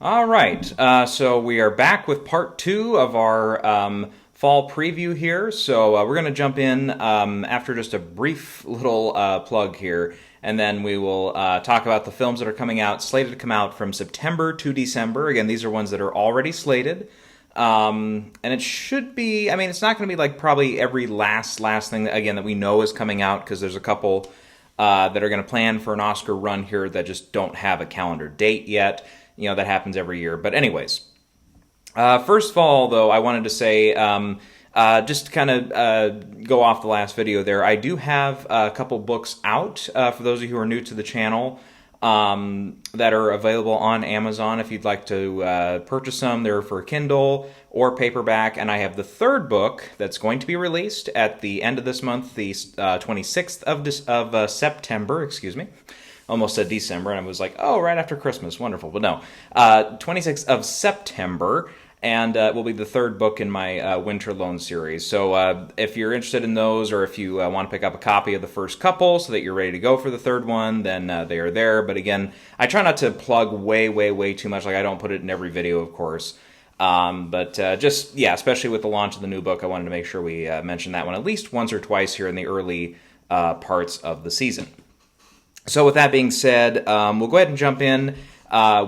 All right, so we are back with part two of our fall preview here. So we're going to jump in after just a brief little plug here, and then we will talk about the films that are coming out, slated to come out from September to December. Again, these are ones that are already slated. And it should be, I mean, it's not going to be like probably every last thing, again, that we know is coming out, because there's a couple that are going to plan for an Oscar run here that just don't have a calendar date yet. You know, that happens every year. But anyways, first of all, though, I wanted to say, just to kind of go off the last video there, I do have a couple books out for those of you who are new to the channel that are available on Amazon if you'd like to purchase them. They're for Kindle or paperback, and I have the third book that's going to be released at the end of this month, the 26th of September, excuse me. Almost said December, and I was like, oh, right after Christmas, wonderful. But no, 26th of September, and will be the third book in my Winter Loan series. So if you're interested in those, or if you want to pick up a copy of the first couple so that you're ready to go for the third one, then they are there. But again, I try not to plug way too much. Like, I don't put it in every video, of course. But just, yeah, especially with the launch of the new book, I wanted to make sure we mention that one at least once or twice here in the early parts of the season. So with that being said, we'll go ahead and jump in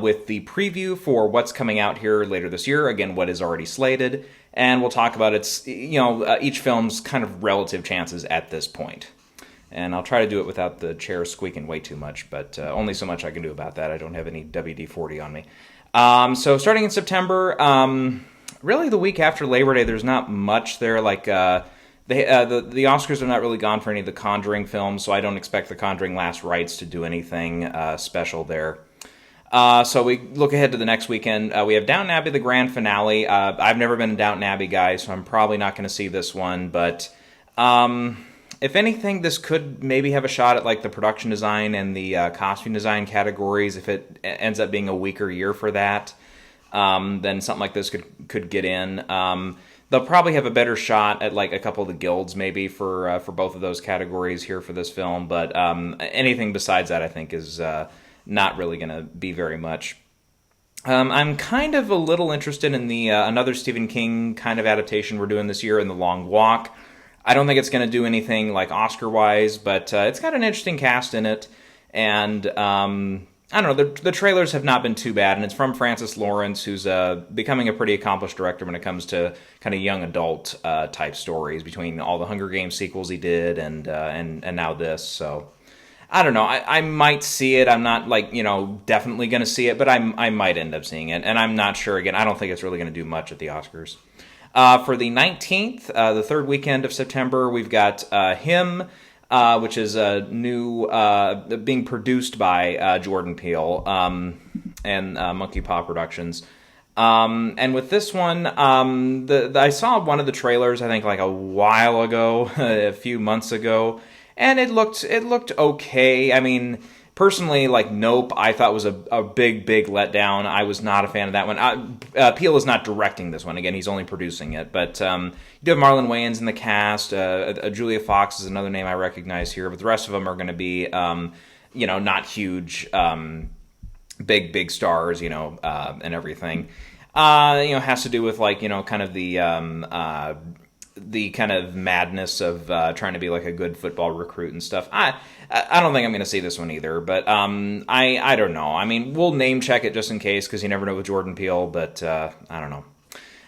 with the preview for what's coming out here later this year. Again, what is already slated, and we'll talk about its, each film's kind of relative chances at this point. And I'll try to do it without the chair squeaking way too much, but only so much I can do about that. I don't have any WD-40 on me. So starting in September, really the week after Labor Day, there's not much there. Like the Oscars have not really gone for any of the Conjuring films, so I don't expect the Conjuring Last Rites to do anything special there. So we look ahead to the next weekend. We have Downton Abbey, the grand finale. I've never been a Downton Abbey guy, so I'm probably not going to see this one. But if anything, this could maybe have a shot at like the production design and the costume design categories. If it ends up being a weaker year for that, then something like this could get in. They'll probably have a better shot at like a couple of the guilds maybe for both of those categories here for this film. But anything besides that, I think, is not really going to be very much. I'm kind of a little interested in the another Stephen King kind of adaptation we're doing this year, in The Long Walk. I don't think it's going to do anything like Oscar-wise, but it's got an interesting cast in it. And I don't know, the trailers have not been too bad, and it's from Francis Lawrence, who's becoming a pretty accomplished director when it comes to kind of young adult type stories, between all the Hunger Games sequels he did and now this. So I don't know, I might see it. I'm not like, definitely going to see it, but I might end up seeing it, and I'm not sure. Again, I don't think it's really going to do much at the Oscars. For the 19th, the third weekend of September, we've got Him, which is a new, being produced by Jordan Peele and Monkey Paw Productions. And with this one, I saw one of the trailers, I think like a while ago, a few months ago, and it looked okay. I mean, personally, like Nope, I thought was a big letdown. I was not a fan of that one. Peele is not directing this one. Again, he's only producing it. But you do have Marlon Wayans in the cast. Julia Fox is another name I recognize here. But the rest of them are going to be, not huge, big stars, and everything. Has to do with like, kind of the kind of madness of trying to be like a good football recruit and stuff. I don't think I'm going to see this one either, but I don't know. I mean, we'll name check it just in case, because you never know with Jordan Peele, but I don't know.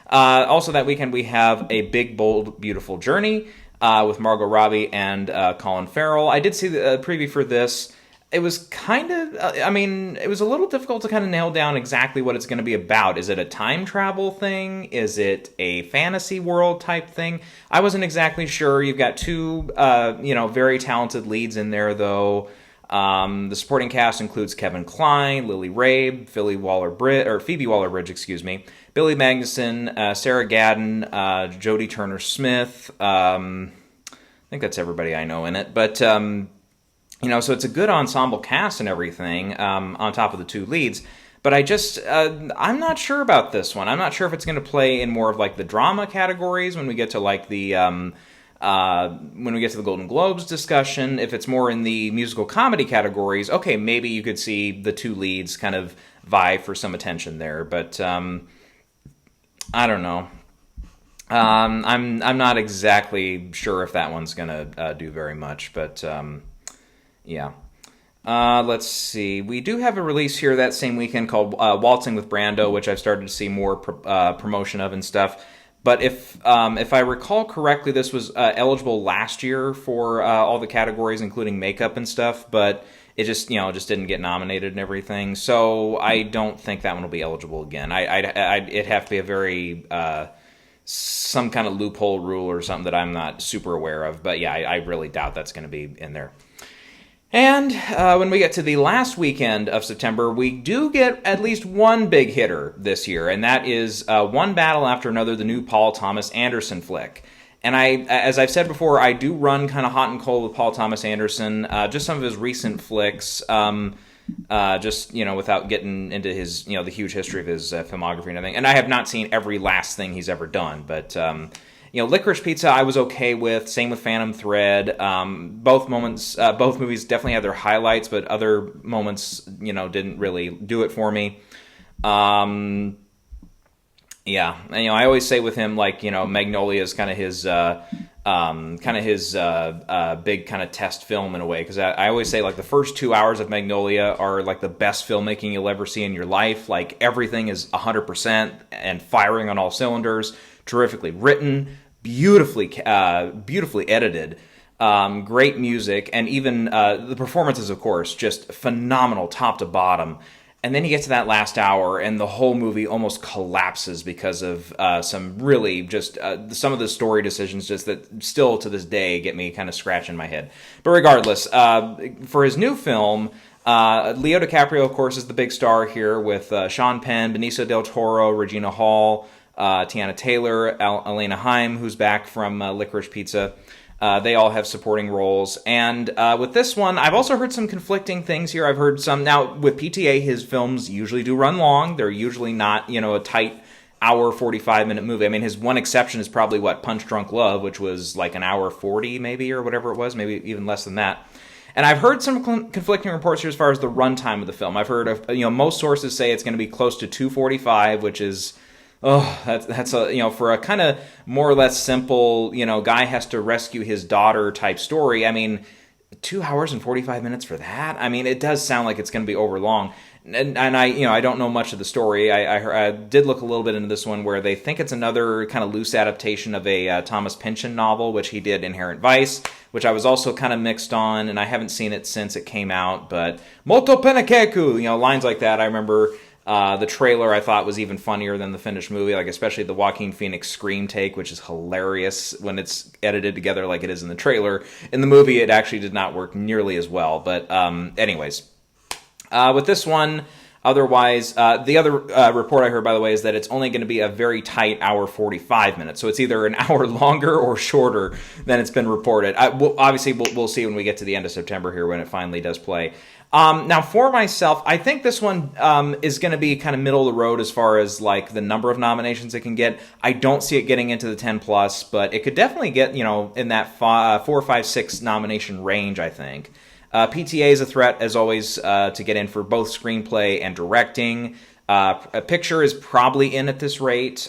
Also that weekend we have A Big, Bold, Beautiful Journey with Margot Robbie and Colin Farrell. I did see the preview for this. It was kind of, it was a little difficult to kind of nail down exactly what it's going to be about. Is it a time travel thing? Is it a fantasy world type thing? I wasn't exactly sure. You've got two, very talented leads in there, though. The supporting cast includes Kevin Kline, Lily Rabe, Phoebe Waller-Bridge, excuse me, Billy Magnuson, Sarah Gadon, Jodie Turner-Smith. I think that's everybody I know in it, but. So it's a good ensemble cast and everything, on top of the two leads. But I'm not sure about this one. I'm not sure if it's going to play in more of like the drama categories when we get to like the Golden Globes discussion. If it's more in the musical comedy categories, okay, maybe you could see the two leads kind of vie for some attention there. But I don't know. I'm not exactly sure if that one's gonna do very much, but yeah. Let's see. We do have a release here that same weekend called Waltzing with Brando, which I've started to see more promotion of and stuff. But if I recall correctly, this was eligible last year for all the categories, including makeup and stuff. But it just just didn't get nominated and everything. So I don't think that one will be eligible again. It'd have to be a very some kind of loophole rule or something that I'm not super aware of. But yeah, I really doubt that's going to be in there. And when we get to the last weekend of September, we do get at least one big hitter this year, and that is One Battle After Another, the new Paul Thomas Anderson flick. And as I've said before, I do run kind of hot and cold with Paul Thomas Anderson, just some of his recent flicks, just, without getting into his, the huge history of his filmography and everything. And I have not seen every last thing he's ever done, but... Licorice Pizza I was okay with. Same with Phantom Thread. Both movies definitely had their highlights, but other moments, didn't really do it for me. Yeah, and, I always say with him, like, Magnolia is kind of his big kind of test film in a way, because I always say, like, the first 2 hours of Magnolia are like the best filmmaking you'll ever see in your life. Like, everything is 100% and firing on all cylinders. Terrifically written, beautifully edited, great music, and even the performances, of course, just phenomenal top to bottom. And then you get to that last hour, and the whole movie almost collapses because of some really just some of the story decisions just that still to this day get me kind of scratching my head. But regardless, for his new film, Leo DiCaprio, of course, is the big star here with Sean Penn, Benicio del Toro, Regina Hall, Tiana Taylor, Elena Heim, who's back from Licorice Pizza. They all have supporting roles. And with this one, I've also heard some conflicting things here. I've heard some... Now, with PTA, his films usually do run long. They're usually not, a tight hour, 45-minute movie. I mean, his one exception is probably, Punch Drunk Love, which was like an hour 40, maybe, or whatever it was, maybe even less than that. And I've heard some conflicting reports here as far as the runtime of the film. I've heard of, most sources say it's going to be close to 2:45, which is... Oh, that's a, for a kind of more or less simple, guy has to rescue his daughter type story. I mean, 2 hours and 45 minutes for that? I mean, it does sound like it's going to be over long. And I don't know much of the story. I did look a little bit into this one where they think it's another kind of loose adaptation of a Thomas Pynchon novel, which he did Inherent Vice, which I was also kind of mixed on, and I haven't seen it since it came out. But Molto Penakeku, lines like that, I remember... the trailer I thought was even funnier than the finished movie, like especially the Joaquin Phoenix scream take, which is hilarious when it's edited together like it is in the trailer. In the movie, it actually did not work nearly as well. But anyways, with this one, otherwise, the other report I heard, by the way, is that it's only going to be a very tight hour 45 minutes. So it's either an hour longer or shorter than it's been reported. Obviously, we'll see when we get to the end of September here when it finally does play. Now, for myself, I think this one is going to be kind of middle of the road as far as like the number of nominations it can get. I don't see it getting into the 10 plus, but it could definitely get in that 4, 5, 6 nomination range. I think PTA is a threat as always to get in for both screenplay and directing. A picture is probably in at this rate.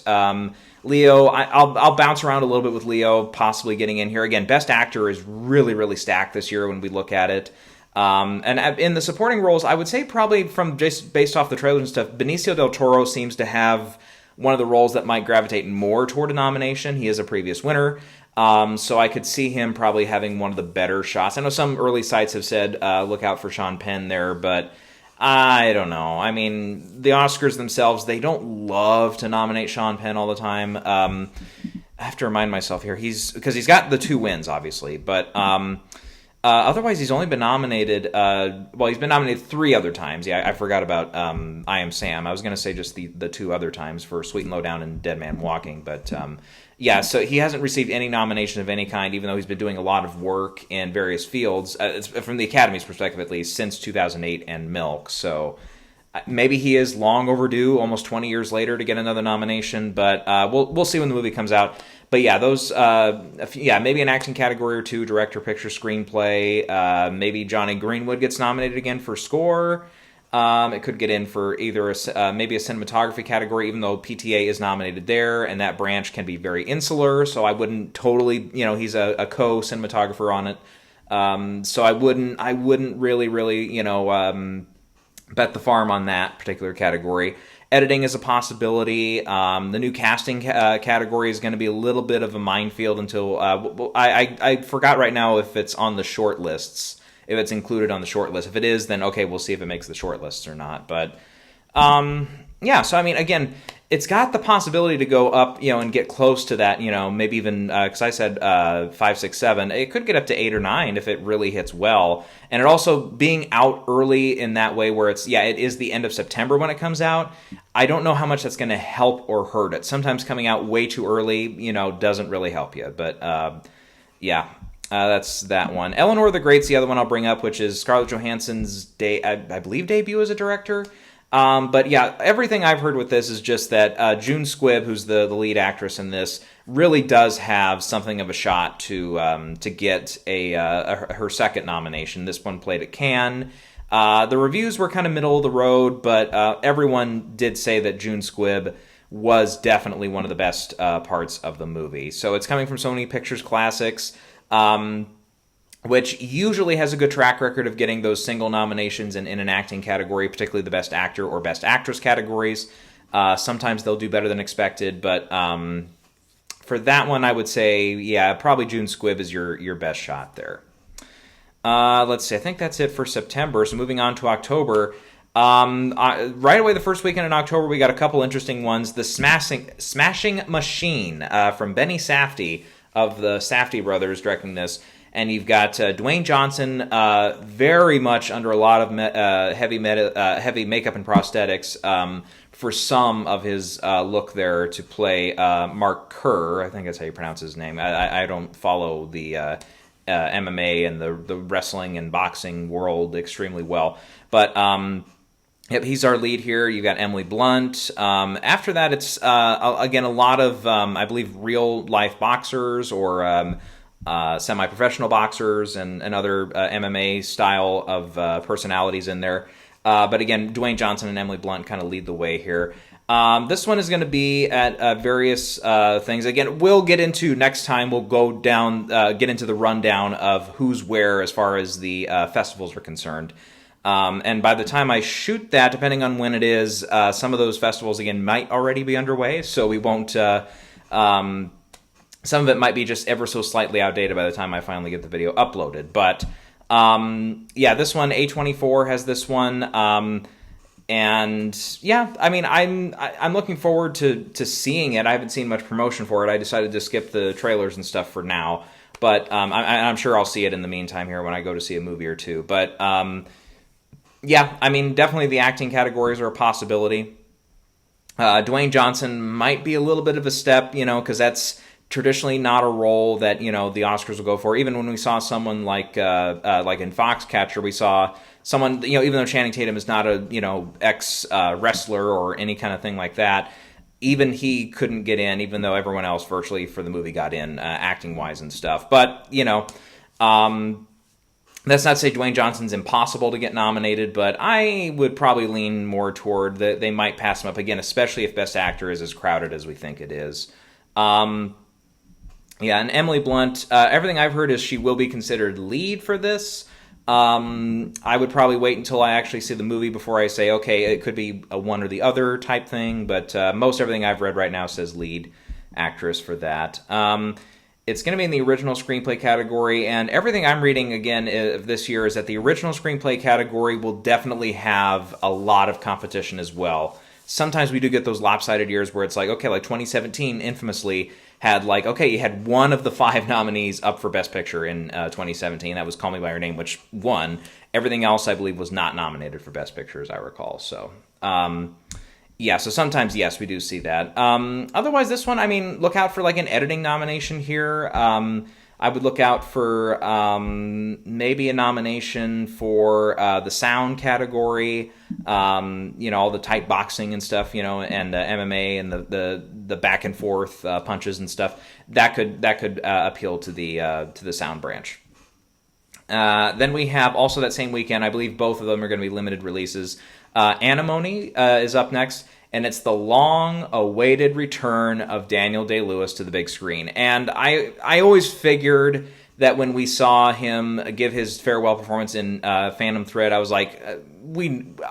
Leo, I'll bounce around a little bit with Leo possibly getting in here again. Best Actor is really stacked this year when we look at it. And in the supporting roles, I would say probably from just based off the trailers and stuff, Benicio del Toro seems to have one of the roles that might gravitate more toward a nomination. He is a previous winner, so I could see him probably having one of the better shots. I know some early sites have said look out for Sean Penn there, but I don't know. I mean, the Oscars themselves, they don't love to nominate Sean Penn all the time. I have to remind myself here, because he's got the 2 wins, obviously, but... otherwise, he's only been nominated. He's been nominated 3 other times. Yeah, I forgot about I Am Sam. I was going to say just the 2 other times for Sweet and Lowdown and Deadman Walking. But so he hasn't received any nomination of any kind, even though he's been doing a lot of work in various fields, from the Academy's perspective at least, since 2008 and Milk. So maybe he is long overdue, almost 20 years later, to get another nomination. But we'll see when the movie comes out. But yeah, those, maybe an acting category or 2, director, picture, screenplay. Maybe Johnny Greenwood gets nominated again for score. It could get in for either maybe a cinematography category, even though PTA is nominated there, and that branch can be very insular. So I wouldn't totally, he's a co-cinematographer on it. So I wouldn't really, bet the farm on that particular category. Editing is a possibility. The new casting category is going to be a little bit of a minefield until I forgot right now if it's on the short lists. If it's included on the short list. If it is, then okay, we'll see if it makes the short lists or not. But so I mean, again, it's got the possibility to go up, and get close to that, maybe even, because I said 5, 6, 7. It could get up to 8 or 9 if it really hits well. And it also being out early in that way where it is the end of September when it comes out. I don't know how much that's going to help or hurt it. Sometimes coming out way too early, doesn't really help you. But that's that one. Eleanor the Great's the other one I'll bring up, which is Scarlett Johansson's I believe debut as a director. But yeah, everything I've heard with this is just that June Squibb, who's the lead actress in this, really does have something of a shot to get her second nomination. This one played at Cannes. The reviews were kind of middle of the road, but everyone did say that June Squibb was definitely one of the best parts of the movie. So it's coming from Sony Pictures Classics, which usually has a good track record of getting those single nominations in an acting category, particularly the Best Actor or Best Actress categories. Sometimes they'll do better than expected, but for that one, I would say, probably June Squibb is your best shot there. Let's see, I think that's it for September. So moving on to October. Right away, the first weekend in October, we got a couple interesting ones. The Smashing Machine from Benny Safdie of the Safdie brothers directing this. And you've got Dwayne Johnson, very much under a lot of heavy makeup and prosthetics for some of his look there to play Mark Kerr. I think that's how you pronounce his name. I don't follow the MMA and the wrestling and boxing world extremely well. But yep, he's our lead here. You've got Emily Blunt. After that, it's, again, a lot of, I believe, real-life boxers or semi-professional boxers and other MMA style of personalities in there. But again, Dwayne Johnson and Emily Blunt kind of lead the way here. This one is going to be at various things. Again, we'll get into next time. We'll go down, get into the rundown of who's where as far as the festivals are concerned. And by the time I shoot that, depending on when it is, some of those festivals, again, might already be underway. So we won't... some of it might be just ever so slightly outdated by the time I finally get the video uploaded. But, this one, A24 has this one. And, I mean, I'm looking forward to seeing it. I haven't seen much promotion for it. I decided to skip the trailers and stuff for now. But I'm sure I'll see it in the meantime here when I go to see a movie or two. But, I mean, definitely the acting categories are a possibility. Dwayne Johnson might be a little bit of a step, because that's traditionally not a role that, the Oscars will go for. Even when we saw someone like in Foxcatcher, we saw someone, even though Channing Tatum is not a, ex-wrestler or any kind of thing like that, even he couldn't get in, even though everyone else virtually for the movie got in, acting-wise and stuff. But, that's not to say Dwayne Johnson's impossible to get nominated, but I would probably lean more toward that they might pass him up again, especially if Best Actor is as crowded as we think it is. And Emily Blunt, everything I've heard is she will be considered lead for this. I would probably wait until I actually see the movie before I say, okay, it could be a one or the other type thing, but most everything I've read right now says lead actress for that. It's going to be in the original screenplay category, and everything I'm reading, again, this year is that the original screenplay category will definitely have a lot of competition as well. Sometimes we do get those lopsided years where it's like, okay, like 2017 infamously had you had one of the 5 nominees up for Best Picture in 2017. That was Call Me By Your Name, which won. Everything else, I believe, was not nominated for Best Picture, as I recall. So, so sometimes, yes, we do see that. Otherwise, this one, I mean, look out for like an editing nomination here. I would look out for maybe a nomination for the sound category, all the tight boxing and stuff, and MMA and the back and forth punches and stuff. That could appeal to the sound branch. Then we have also that same weekend, I believe both of them are going to be limited releases. Anemone is up next, and it's the long-awaited return of Daniel Day-Lewis to the big screen. And I always figured that when we saw him give his farewell performance in Phantom Thread, I was like,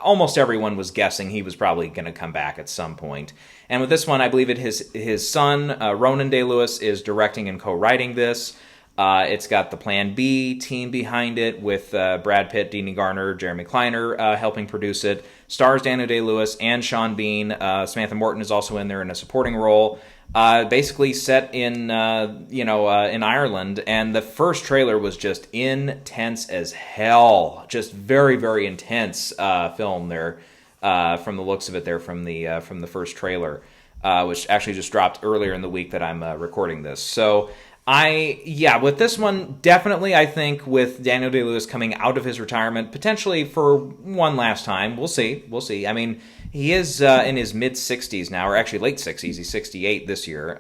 almost everyone was guessing he was probably going to come back at some point. And with this one, I believe his son, Ronan Day-Lewis, is directing and co-writing this. It's got the Plan B team behind it with Brad Pitt, Deanie Garner, Jeremy Kleiner helping produce it. Stars Daniel Day-Lewis and Sean Bean. Samantha Morton is also in there in a supporting role. Basically set in in Ireland, and the first trailer was just intense as hell. Just very, very intense film there from the looks of it there from the first trailer, which actually just dropped earlier in the week that I'm recording this. So with this one, definitely I think with Daniel Day-Lewis coming out of his retirement, potentially for one last time, we'll see. I mean, he is in his mid-60s now, or actually late 60s. He's 68 this year.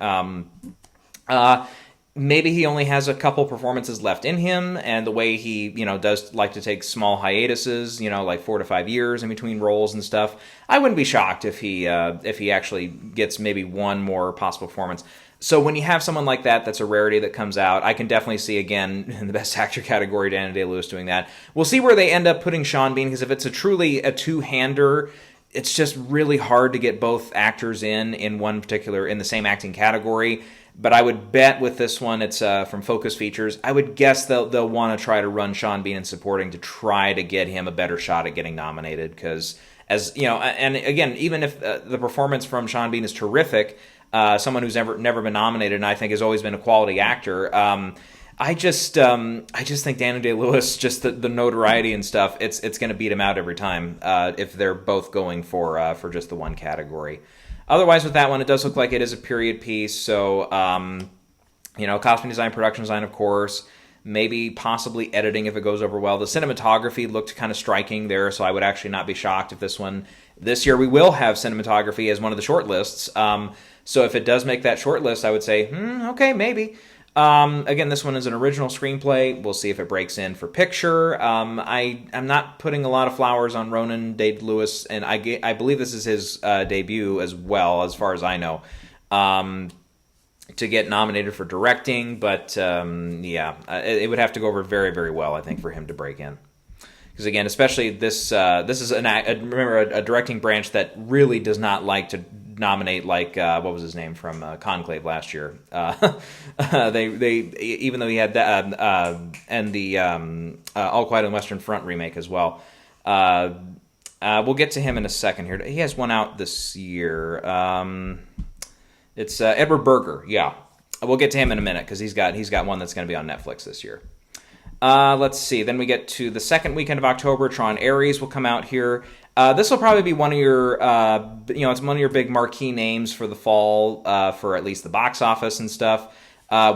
Maybe he only has a couple performances left in him, and the way he, does like to take small hiatuses, like 4 to 5 years in between roles and stuff, I wouldn't be shocked if he actually gets maybe one more possible performance. So when you have someone like that, that's a rarity that comes out. I can definitely see, again, in the Best Actor category, Daniel Day-Lewis doing that. We'll see where they end up putting Sean Bean, because if it's truly a two-hander, it's just really hard to get both actors in the same acting category. But I would bet with this one, it's from Focus Features, I would guess they'll want to try to run Sean Bean in supporting to try to get him a better shot at getting nominated. Because, and again, even if the performance from Sean Bean is terrific, someone who's never been nominated, and I think has always been a quality actor. I just think Daniel Day-Lewis, just the notoriety and stuff, it's going to beat him out every time if they're both going for just the one category. Otherwise, with that one, it does look like it is a period piece. So, costume design, production design, of course. Maybe possibly editing if it goes over well. The cinematography looked kind of striking there, so I would actually not be shocked if this year we will have cinematography as one of the short lists. So if it does make that short list, I would say, okay, maybe. Again, this one is an original screenplay. We'll see if it breaks in for picture. I'm not putting a lot of flowers on Ronan Day-Lewis, and I believe this is his debut as well, as far as I know, to get nominated for directing. But it would have to go over very, very well, I think, for him to break in. Because again, especially this is remember a directing branch that really does not like to nominate, like what was his name from Conclave last year. They even though he had that and the All Quiet on the Western Front remake as well. We'll get to him in a second here. He has one out this year. It's Edward Berger. Yeah, we'll get to him in a minute because he's got one that's going to be on Netflix this year. Let's see. Then we get to the second weekend of October. Tron Ares will come out here. This will probably be one of your, it's one of your big marquee names for the fall, for at least the box office and stuff.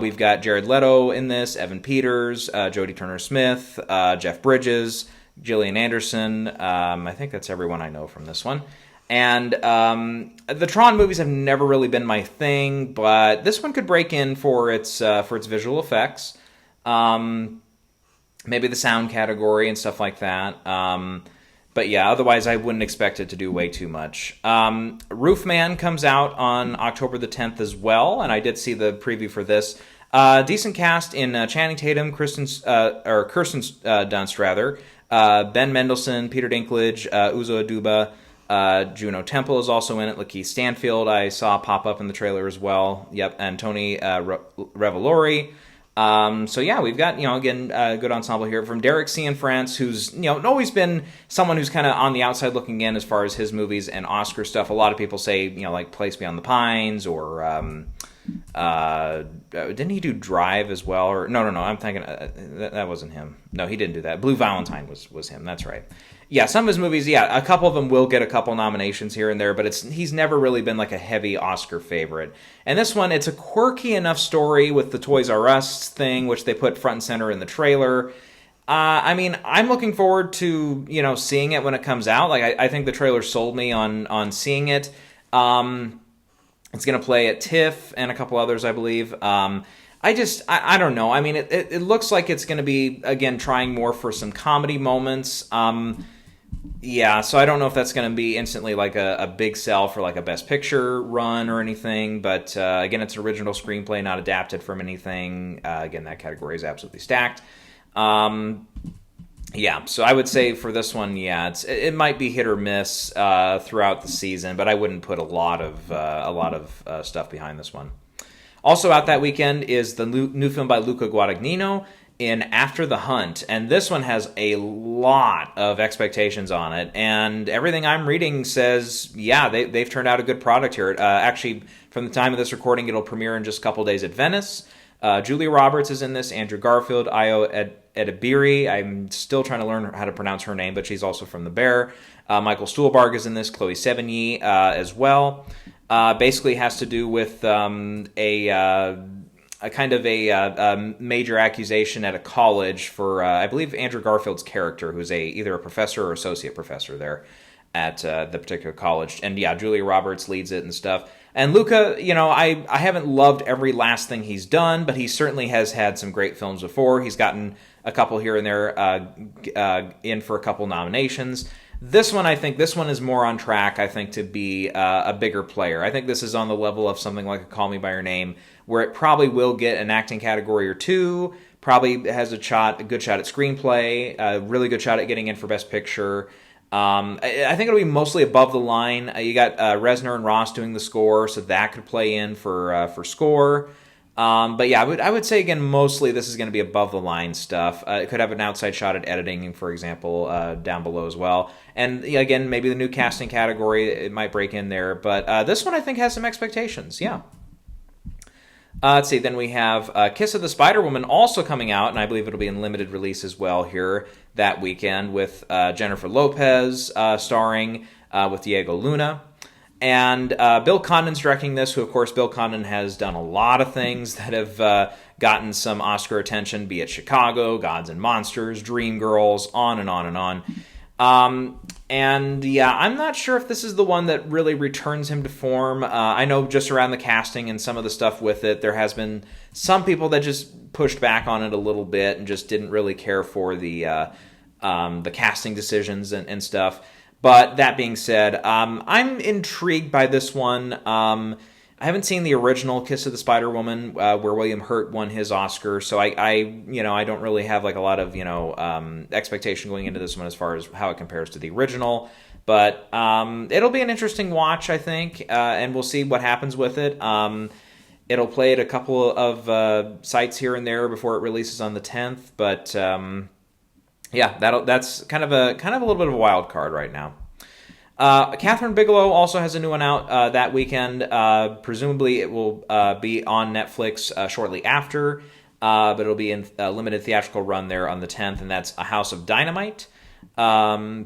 We've got Jared Leto in this, Evan Peters, Jodie Turner-Smith, Jeff Bridges, Gillian Anderson. I think that's everyone I know from this one. And the Tron movies have never really been my thing, but this one could break in for its visual effects. Maybe the sound category and stuff like that. But yeah, otherwise I wouldn't expect it to do way too much. Roofman comes out on October the 10th as well, and I did see the preview for this. Decent cast in Channing Tatum, Kirsten Dunst, rather, Ben Mendelsohn, Peter Dinklage, Uzo Aduba, Juno Temple is also in it. Lakeith Stanfield I saw pop up in the trailer as well. Yep, and Tony Revolori. So yeah, we've got, again, a good ensemble here from Derek Cianfrance, who's, always been someone who's kind of on the outside looking in as far as his movies and Oscar stuff. A lot of people say, like Place Beyond the Pines or, didn't he do Drive as well? Or no, I'm thinking that wasn't him. No, he didn't do that. Blue Valentine was him. That's right. Yeah, some of his movies, a couple of them will get a couple nominations here and there, but he's never really been like a heavy Oscar favorite. And this one, it's a quirky enough story with the Toys R Us thing, which they put front and center in the trailer. I'm looking forward to, seeing it when it comes out. Like, I think the trailer sold me on seeing it. It's going to play at TIFF and a couple others, I believe. I don't know. It looks like it's going to be, again, trying more for some comedy moments. Yeah, so I don't know if that's going to be instantly like a big sell for like a Best Picture run or anything, but again, it's original screenplay, not adapted from anything. Again, that category is absolutely stacked. Um, yeah, so I would say for this one, yeah, it might be hit or miss throughout the season, but I wouldn't put a lot of stuff behind this one. Also out that weekend is the new film by Luca Guadagnino in After the Hunt, and this one has a lot of expectations on it, and everything I'm reading says, yeah, they've turned out a good product here. Actually, from the time of this recording, it'll premiere in just a couple days at Venice. Julia Roberts is in this, Andrew Garfield, Ayo Edebiri. I'm still trying to learn how to pronounce her name, but she's also from The Bear. Michael Stuhlbarg is in this, Chloe Sevigny as well. Basically has to do with a kind of a major accusation at a college for, I believe, Andrew Garfield's character, who's either a professor or associate professor there at the particular college. And yeah, Julia Roberts leads it and stuff. And Luca, I haven't loved every last thing he's done, but he certainly has had some great films before. He's gotten a couple here and there in for a couple nominations. This one, I think, is more on track, I think, to be a bigger player. I think this is on the level of something like a Call Me By Your Name, where it probably will get an acting category or two, probably has a good shot at screenplay, a really good shot at getting in for Best Picture. I think it'll be mostly above the line. You got Reznor and Ross doing the score, so that could play in for score. But yeah, I would say again, mostly this is going to be above the line stuff. It could have an outside shot at editing, for example, down below as well. And again, maybe the new casting category, it might break in there. But this one I think has some expectations. Yeah. Let's see. Then we have Kiss of the Spider Woman also coming out, and I believe it'll be in limited release as well here that weekend with Jennifer Lopez starring with Diego Luna. And Bill Condon's directing this, who, of course, Bill Condon has done a lot of things that have gotten some Oscar attention, be it Chicago, Gods and Monsters, Dreamgirls, on and on and on. And yeah, I'm not sure if this is the one that really returns him to form. I know just around the casting and some of the stuff with it, there has been some people that just pushed back on it a little bit and just didn't really care for the casting decisions and stuff. But that being said, I'm intrigued by this one. I haven't seen the original Kiss of the Spider Woman where William Hurt won his Oscar, so I don't really have like a lot of expectation going into this one as far as how it compares to the original. But it'll be an interesting watch, I think, and we'll see what happens with it. It'll play at a couple of sites here and there before it releases on the 10th, but. Yeah, that's kind of a little bit of a wild card right now. Catherine Bigelow also has a new one out that weekend. Presumably, it will be on Netflix shortly after, but it'll be in a limited theatrical run there on the 10th, and that's A House of Dynamite. I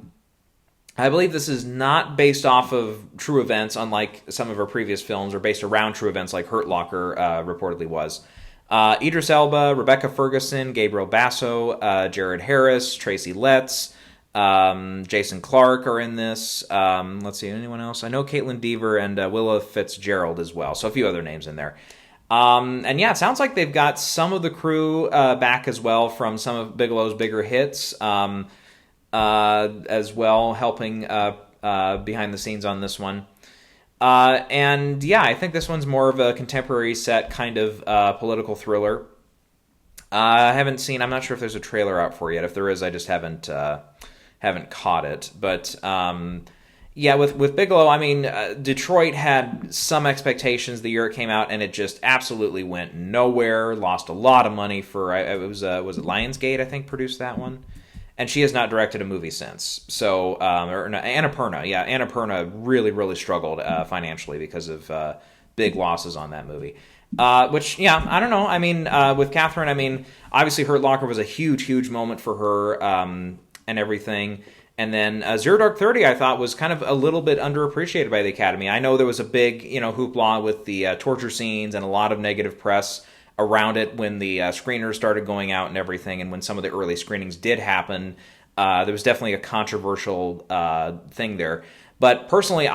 believe this is not based off of true events, unlike some of her previous films, or based around true events like Hurt Locker reportedly was. Idris Elba, Rebecca Ferguson, Gabriel Basso, Jared Harris, Tracy Letts, Jason Clarke are in this. Let's see, anyone else? I know Caitlin Dever and Willa Fitzgerald as well, so a few other names in there. And yeah, it sounds like they've got some of the crew back as well from some of Bigelow's bigger hits as well, helping behind the scenes on this one. And yeah, I think this one's more of a contemporary set kind of political thriller. I haven't seen. I'm not sure if there's a trailer out for it yet. If there is, I just haven't caught it. But yeah, with Bigelow, I mean, Detroit had some expectations the year it came out, and it just absolutely went nowhere. Lost a lot of money for was it Lionsgate? I think produced that one. And she has not directed a movie since. So, Annapurna. Yeah, Annapurna really, really struggled financially because of big losses on that movie. Which, yeah, I don't know. I mean, with Catherine, I mean, obviously Hurt Locker was a huge, huge moment for her and everything. And then Zero Dark 30, I thought, was kind of a little bit underappreciated by the Academy. I know there was a big, hoopla with the torture scenes and a lot of negative press around it when the screeners started going out and everything, and when some of the early screenings did happen, there was definitely a controversial thing there. But personally,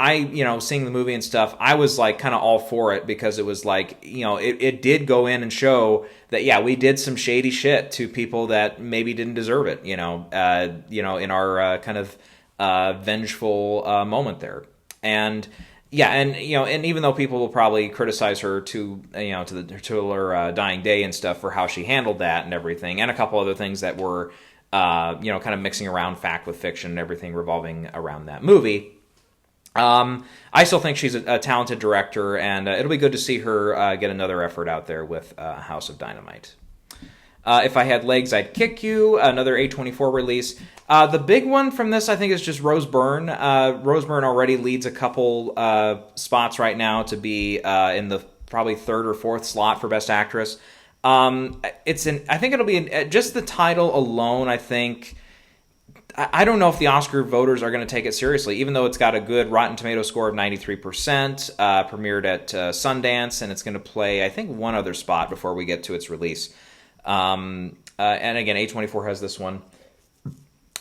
seeing the movie and stuff, I was like kind of all for it because it was like, it did go in and show that, yeah, we did some shady shit to people that maybe didn't deserve it, in our kind of vengeful moment there. And yeah, and and even though people will probably criticize her to her dying day and stuff for how she handled that and everything, and a couple other things that were kind of mixing around fact with fiction and everything revolving around that movie. I still think she's a talented director, and it'll be good to see her get another effort out there with House of Dynamite. If I Had Legs, I'd Kick You, another A24 release. The big one from this, I think, is just Rose Byrne. Rose Byrne already leads a couple spots right now to be in the probably third or fourth slot for Best Actress. I think it'll be just the title alone. I think I don't know if the Oscar voters are going to take it seriously, even though it's got a good Rotten Tomato score of 93%. Premiered at Sundance, and it's going to play, I think, one other spot before we get to its release. And again, A24 has this one.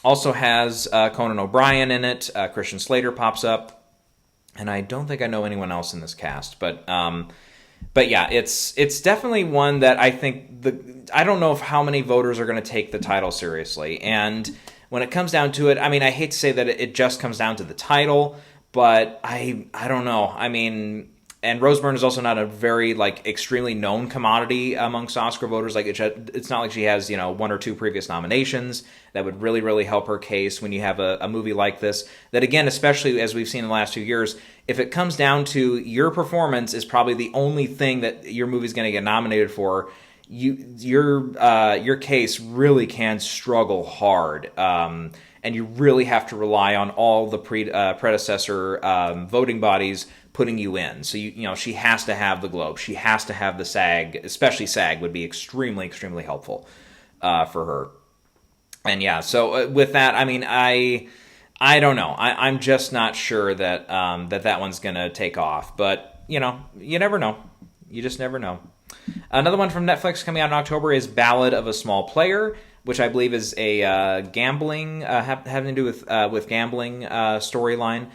Also has Conan O'Brien in it. Christian Slater pops up, and I don't think I know anyone else in this cast. But yeah, it's definitely one that I think I don't know how many voters are going to take the title seriously. And when it comes down to it, I mean, I hate to say that it just comes down to the title, but I don't know. I mean, and Rose Byrne is also not a very extremely known commodity amongst Oscar voters. It's not like she has one or two previous nominations that would really, really help her case when you have a movie like this. That again, especially as we've seen in the last few years, if it comes down to your performance is probably the only thing that your movie's going to get nominated for, your case really can struggle hard. And you really have to rely on all the predecessor voting bodies putting you in. So she has to have the Globe, she has to have the SAG, especially SAG would be extremely, extremely helpful for her. And yeah, so with that, I mean, I don't know. I'm just not sure that that one's gonna take off. But you never know. You just never know. Another one from Netflix coming out in October is Ballad of a Small Player, which I believe is a gambling having to do with gambling storyline.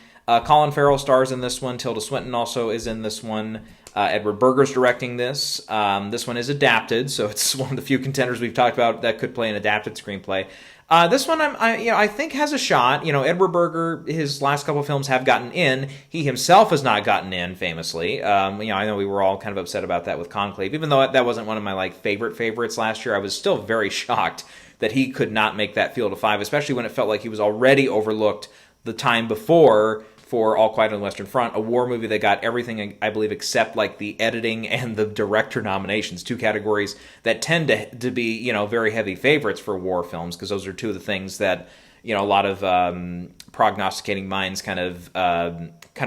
Colin Farrell stars in this one. Tilda Swinton also is in this one. Edward Berger's directing this. This one is adapted, so it's one of the few contenders we've talked about that could play an adapted screenplay. This one, I think has a shot. Edward Berger, his last couple films have gotten in. He himself has not gotten in, famously. I know we were all kind of upset about that with Conclave, even though that wasn't one of my favorites last year. I was still very shocked that he could not make that field of five, especially when it felt like he was already overlooked the time before for All Quiet on the Western Front, a war movie that got everything, I believe, except the editing and the director nominations, two categories that tend to be, very heavy favorites for war films, because those are two of the things that, a lot of prognosticating minds kind of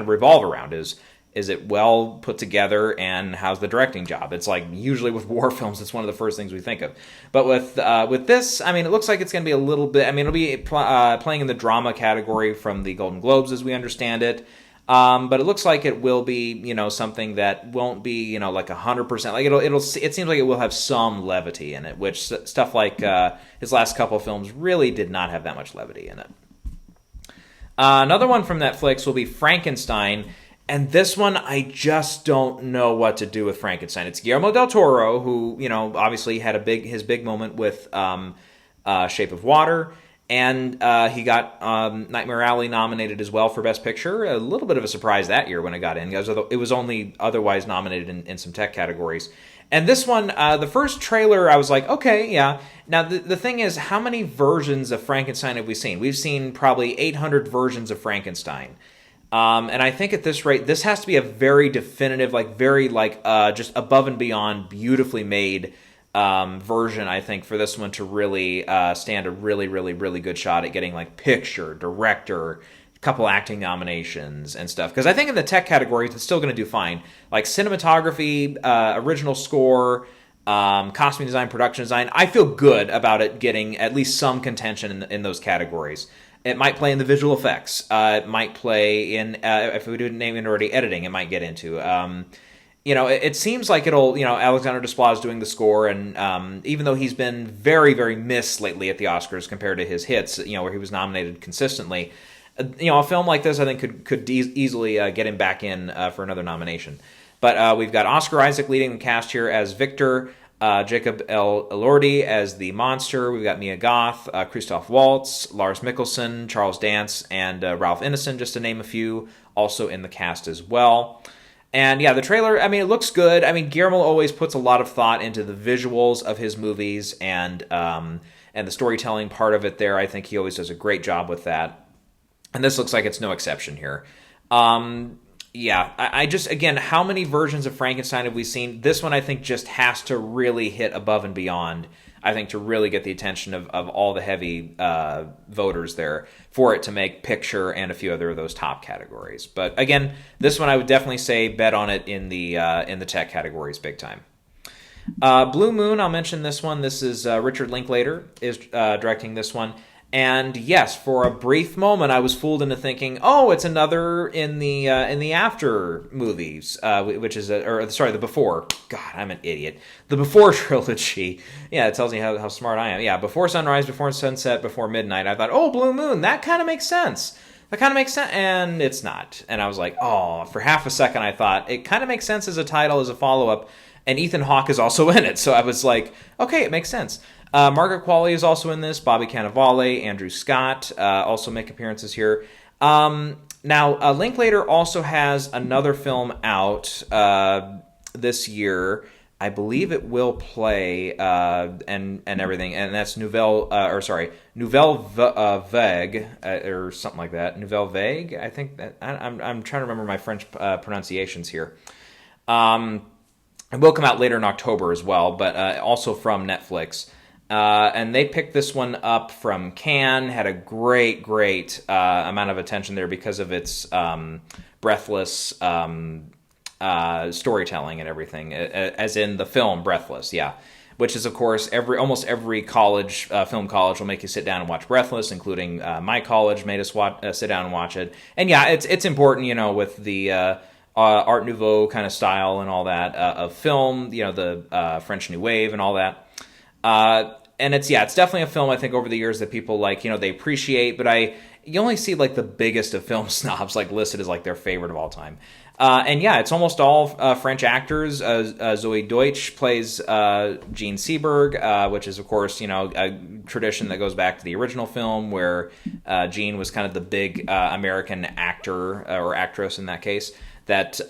revolve around. Is it well put together, and how's the directing job? It's usually with war films, it's one of the first things we think of. But with this, I mean, it looks like it's going to be a little bit. I mean, it'll be playing in the drama category from the Golden Globes, as we understand it. But it looks like it will be, something that won't be, 100%. It seems like it will have some levity in it, which stuff like his last couple of films really did not have that much levity in it. Another one from Netflix will be Frankenstein. And this one, I just don't know what to do with Frankenstein. It's Guillermo del Toro, who, obviously had his big moment with Shape of Water, and he got Nightmare Alley nominated as well for Best Picture. A little bit of a surprise that year when it got in, because it was only otherwise nominated in some tech categories. And this one, the first trailer, I was like, okay, yeah. Now, the thing is, how many versions of Frankenstein have we seen? We've seen probably 800 versions of Frankenstein. And I think at this rate, this has to be a very definitive, just above and beyond beautifully made version, I think, for this one to really stand a really, really, really good shot at getting picture, director, a couple acting nominations and stuff. Because I think in the tech category, it's still going to do fine. Cinematography, original score, costume design, production design, I feel good about it getting at least some contention in those categories. It might play in the visual effects. It might play in, if we didn't name it already, editing, it might get into. It seems like it'll, Alexander Desplat is doing the score, and even though he's been very, very missed lately at the Oscars compared to his hits, where he was nominated consistently, a film like this, I think, could easily get him back in for another nomination. But we've got Oscar Isaac leading the cast here as Victor. Jacob Elordi as the monster. We've got Mia Goth, Christoph Waltz, Lars Mikkelsen, Charles Dance, and Ralph Ineson, just to name a few, also in the cast as well. And yeah, the trailer, I mean, it looks good. I mean, Guillermo always puts a lot of thought into the visuals of his movies and the storytelling part of it there. I think he always does a great job with that. And this looks like it's no exception here. Yeah, I just, again, how many versions of Frankenstein have we seen? This one, I think, just has to really hit above and beyond, I think, to really get the attention of all the heavy voters there for it to make picture and a few other of those top categories. But again, this one I would definitely say bet on it in the tech categories big time. Blue Moon, I'll mention this one. This is Richard Linklater is directing this one. And yes, for a brief moment, I was fooled into thinking, oh, it's another in the After movies, which is the Before. God, I'm an idiot. The Before trilogy. Yeah, it tells me how smart I am. Yeah, Before Sunrise, Before Sunset, Before Midnight. I thought, oh, Blue Moon, that kind of makes sense. And it's not. And I was like, oh, for half a second, I thought it kind of makes sense as a title, as a follow-up. And Ethan Hawke is also in it, so I was like, okay, it makes sense. Margaret Qualley is also in this. Bobby Cannavale, Andrew Scott also make appearances here. Now, Linklater also has another film out this year. I believe it will play and everything, and that's Nouvelle Vague or something like that. Nouvelle Vague, I think. I'm trying to remember my French pronunciations here. It will come out later in October as well, but also from Netflix. And they picked this one up from Cannes, had a great amount of attention there because of its breathless storytelling and everything, as in the film Breathless, yeah. Which is, of course, almost every college, film college will make you sit down and watch Breathless, including my college made us sit down and watch it. And yeah, it's important, with the Art Nouveau kind of style and all that of film, the French New Wave and all that. And it's definitely a film I think over the years that people they appreciate, but you only see like the biggest of film snobs listed as their favorite of all time. And yeah, it's almost all French actors. Zoe Deutsch plays Jean Seberg, which is of course a tradition that goes back to the original film where Jean was kind of the big American actor or actress in that case that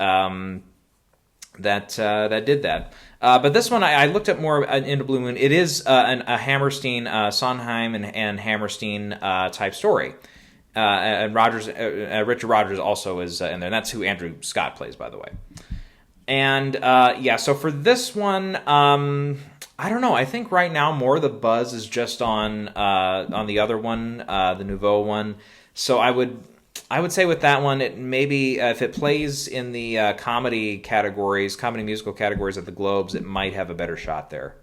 did that. But this one, I looked up more into Blue Moon. It is a Hammerstein, Sondheim and Hammerstein type story. And Richard Rodgers also is in there. And that's who Andrew Scott plays, by the way. And so for this one, I don't know. I think right now more of the buzz is just on the other one, the Nouveau one. So I would say with that one, it maybe if it plays in the comedy musical categories at the Globes, it might have a better shot there.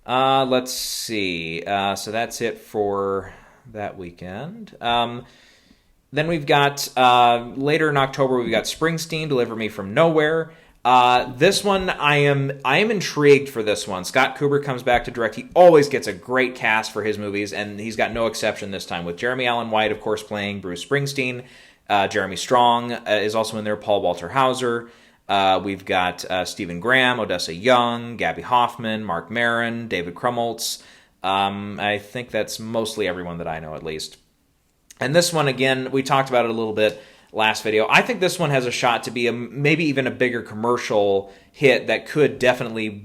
Let's see. So that's it for that weekend. Then we've got later in October, we've got Springsteen, Deliver Me From Nowhere. This one, I am intrigued for this one. Scott Kubrick comes back to direct. He always gets a great cast for his movies, and he's got no exception this time with Jeremy Allen White, of course, playing Bruce Springsteen. Jeremy Strong is also in there. Paul Walter Hauser. We've got Stephen Graham, Odessa Young, Gabby Hoffman, Mark Maron, David Krumholtz. I think that's mostly everyone that I know, at least. And this one, again, we talked about it a little bit last video. I think this one has a shot to be maybe even a bigger commercial hit that could definitely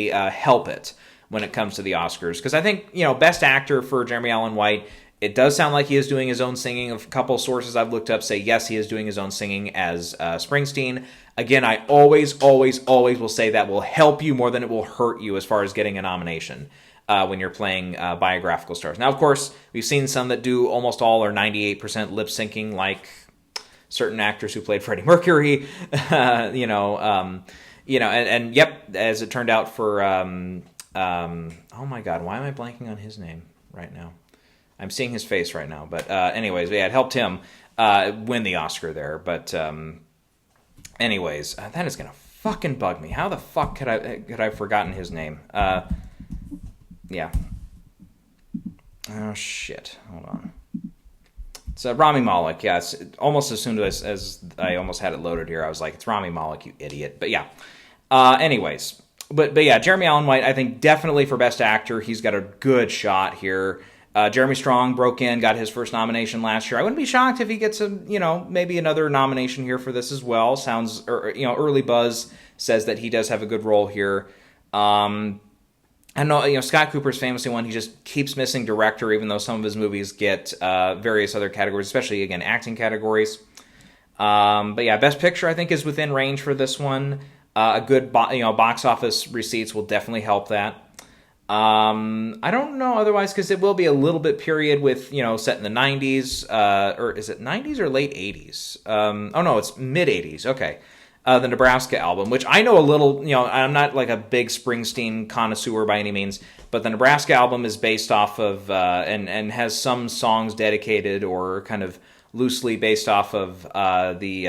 help it when it comes to the Oscars. Because I think, Best Actor for Jeremy Allen White, it does sound like he is doing his own singing. A couple sources I've looked up say, yes, he is doing his own singing as Springsteen. Again, I always will say that will help you more than it will hurt you as far as getting a nomination. When you're playing biographical stars. Now, of course, we've seen some that do almost all or 98% lip syncing, like certain actors who played Freddie Mercury. And yep, as it turned out for oh my God, why am I blanking on his name right now? I'm seeing his face right now, but anyways, yeah, it helped him win the Oscar there. But anyways, that is gonna fucking bug me. How the fuck could I have forgotten his name? Yeah. Oh, shit. Hold on. It's Rami Malek. Yeah, it's almost as soon as I almost had it loaded here, I was like, it's Rami Malek, you idiot. But yeah. Anyways, but yeah, Jeremy Allen White, I think definitely for Best Actor, he's got a good shot here. Jeremy Strong broke in, got his first nomination last year. I wouldn't be shocked if he gets maybe another nomination here for this as well. Early buzz says that he does have a good role here. I know, Scott Cooper's famously one. He just keeps missing director, even though some of his movies get various other categories, especially, again, acting categories. But yeah, Best Picture, I think, is within range for this one. A good box office receipts will definitely help that. I don't know otherwise, because it will be a little bit period with, set in the 90s, or is it 90s or late 80s? Oh no, it's mid 80s. Okay. The Nebraska album, which I know a little, I'm not like a big Springsteen connoisseur by any means, but the Nebraska album is based off of, and has some songs dedicated or kind of loosely based off of the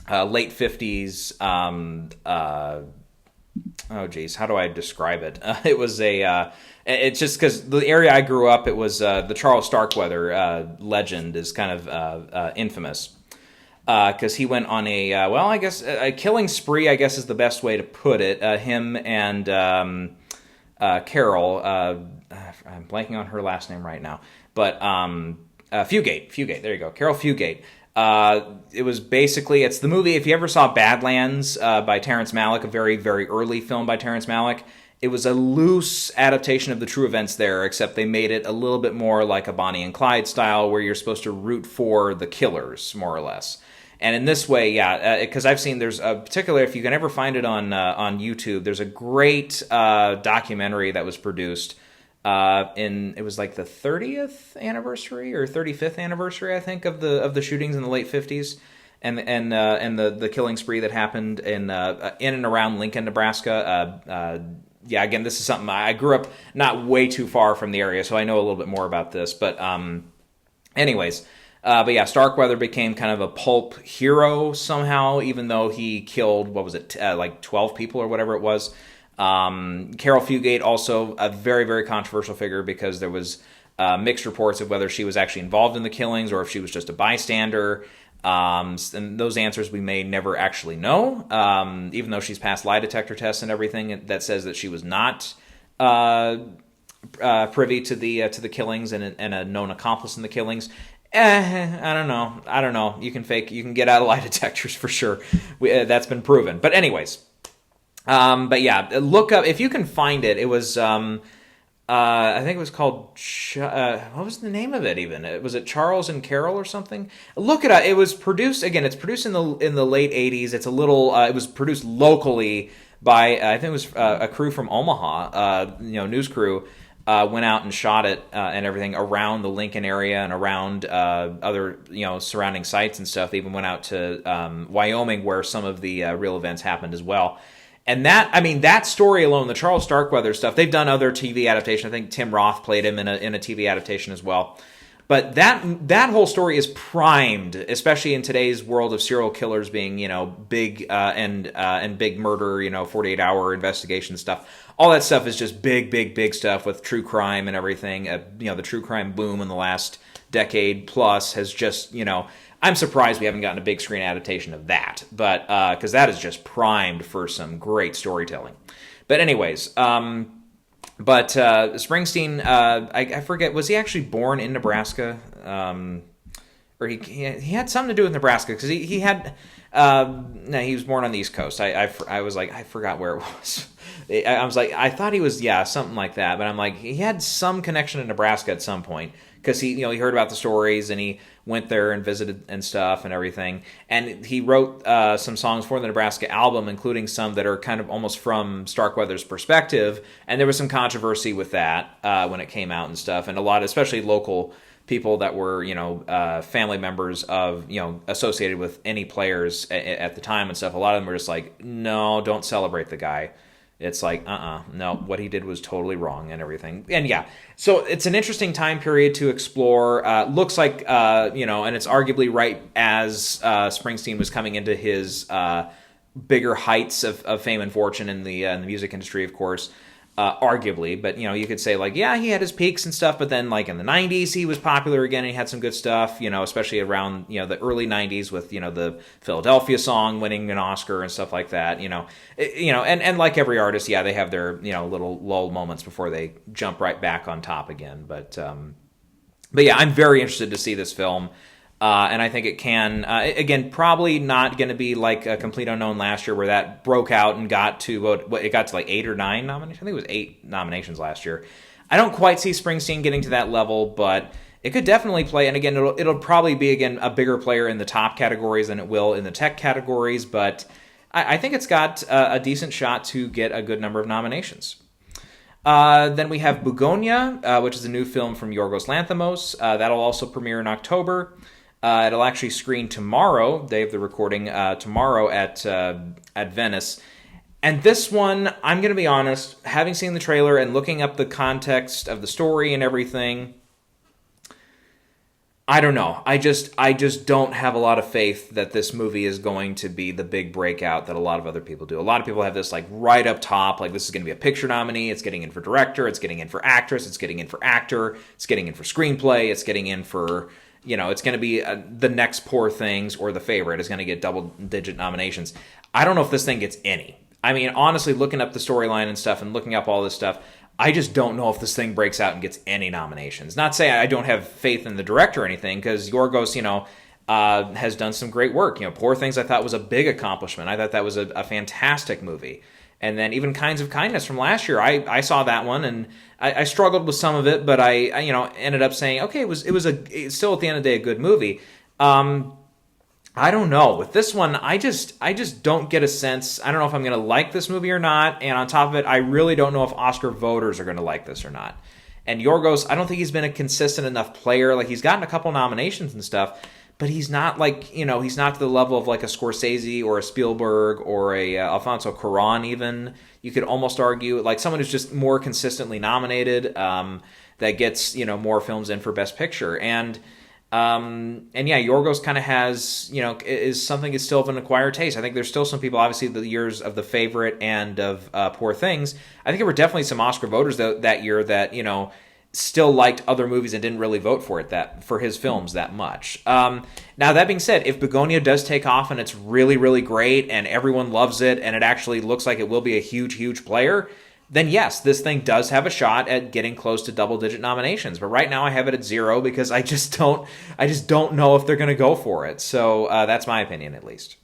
late 50s, oh geez, how do I describe it? It was it's just because the area I grew up, it was the Charles Starkweather legend is kind of infamous. Because he went on a killing spree, I guess is the best way to put it. Him and Carol, I'm blanking on her last name right now, but Fugate, there you go, Carol Fugate. It was basically, it's the movie, if you ever saw Badlands by Terrence Malick, a very, very early film by Terrence Malick, it was a loose adaptation of the true events there, except they made it a little bit more like a Bonnie and Clyde style, where you're supposed to root for the killers, more or less. And in this way, because I've seen, there's a particular, if you can ever find it on YouTube, there's a great documentary that was produced it was like the 30th anniversary or 35th anniversary, I think, of the shootings in the late 50s, and the killing spree that happened in and around Lincoln, Nebraska. Again, this is something I grew up not way too far from the area, so I know a little bit more about this. But anyways. But yeah, Starkweather became kind of a pulp hero somehow, even though he killed, what was it, like 12 people or whatever it was. Carol Fugate, also a very, very controversial figure, because there was mixed reports of whether she was actually involved in the killings or if she was just a bystander. And those answers we may never actually know, even though she's passed lie detector tests and everything that says that she was not privy to the killings and a known accomplice in the killings. I don't know. You can get out of lie detectors for sure. That's been proven. But anyways, but yeah, look up if you can find it. It was, I think it was called. What was the name of it? Even was it Charles and Carol or something? Look it up. It was produced again. It's produced in the late '80s. It's a little. It was produced locally by I think it was a crew from Omaha. News crew. Went out and shot it and everything around the Lincoln area and around other surrounding sites and stuff. They even went out to Wyoming, where some of the real events happened as well. And that story alone, the Charles Starkweather stuff, they've done other TV adaptation. I think Tim Roth played him in a TV adaptation as well. But that whole story is primed, especially in today's world of serial killers being, big and big murder, 48-hour investigation stuff. All that stuff is just big, big, big stuff with true crime and everything. The true crime boom in the last decade plus has just, I'm surprised we haven't gotten a big screen adaptation of that, but because that is just primed for some great storytelling. But anyways, Springsteen, I forget, was he actually born in Nebraska? Or he had something to do with Nebraska, because he had, no, he was born on the East Coast. I was like, I forgot where it was. I was like, I thought he was, something like that, but I'm like, he had some connection to Nebraska at some point, because he heard about the stories and he went there and visited and stuff and everything. And he wrote some songs for the Nebraska album, including some that are kind of almost from Starkweather's perspective. And there was some controversy with that when it came out and stuff. And a lot, especially local people that were, family members of, associated with any players at the time and stuff. A lot of them were just like, no, don't celebrate the guy. It's like, no, what he did was totally wrong and everything. And yeah, so it's an interesting time period to explore. Looks like, and it's arguably right as Springsteen was coming into his bigger heights of fame and fortune in the music industry, of course. arguably, but you could say like, yeah, he had his peaks and stuff, but then like in the 90s he was popular again and he had some good stuff, especially around the early 90s with the Philadelphia song winning an Oscar and stuff like that. And like every artist, yeah, they have their little lull moments before they jump right back on top again. But yeah, I'm very interested to see this film. And I think it can, again, probably not going to be like a Complete Unknown last year where that broke out and got to, it got to like 8 or 9 nominations. I think it was 8 nominations last year. I don't quite see Springsteen getting to that level, but it could definitely play. And again, it'll probably be, again, a bigger player in the top categories than it will in the tech categories. But I think it's got a decent shot to get a good number of nominations. Then we have Bugonia, which is a new film from Yorgos Lanthimos. That'll also premiere in October. It'll actually screen tomorrow, day of the recording, tomorrow at Venice. And this one, I'm going to be honest, having seen the trailer and looking up the context of the story and everything, I don't know. I just don't have a lot of faith that this movie is going to be the big breakout that a lot of other people do. A lot of people have this like right up top, like this is going to be a picture nominee, it's getting in for director, it's getting in for actress, it's getting in for actor, it's getting in for screenplay, it's getting in for... it's going to be the next Poor Things or The Favorite is going to get double-digit nominations. I don't know if this thing gets any. I mean, honestly, looking up the storyline and stuff and looking up all this stuff, I just don't know if this thing breaks out and gets any nominations. Not saying I don't have faith in the director or anything, because Yorgos, has done some great work. Poor Things I thought was a big accomplishment. I thought that was a fantastic movie. And then even Kinds of Kindness from last year, I saw that one and I struggled with some of it, but I ended up saying, okay, it's still at the end of the day a good movie. I don't know. With this one, I just don't get a sense. I don't know if I'm going to like this movie or not. And on top of it, I really don't know if Oscar voters are going to like this or not. And Yorgos, I don't think he's been a consistent enough player. Like, he's gotten a couple nominations and stuff, but he's not like, he's not to the level of like a Scorsese or a Spielberg or a Alfonso Cuarón even. You could almost argue like someone who's just more consistently nominated, that gets, more films in for Best Picture. And yeah, Yorgos kind of has, is something is still of an acquired taste. I think there's still some people, obviously the years of The Favorite and of Poor Things. I think there were definitely some Oscar voters that year that, still liked other movies and didn't really vote for his films that much. Now, that being said, if Begonia does take off and it's really, really great and everyone loves it and it actually looks like it will be a huge, huge player, then yes, this thing does have a shot at getting close to double-digit nominations. But right now I have it at 0 because I just don't know if they're going to go for it. So that's my opinion, at least.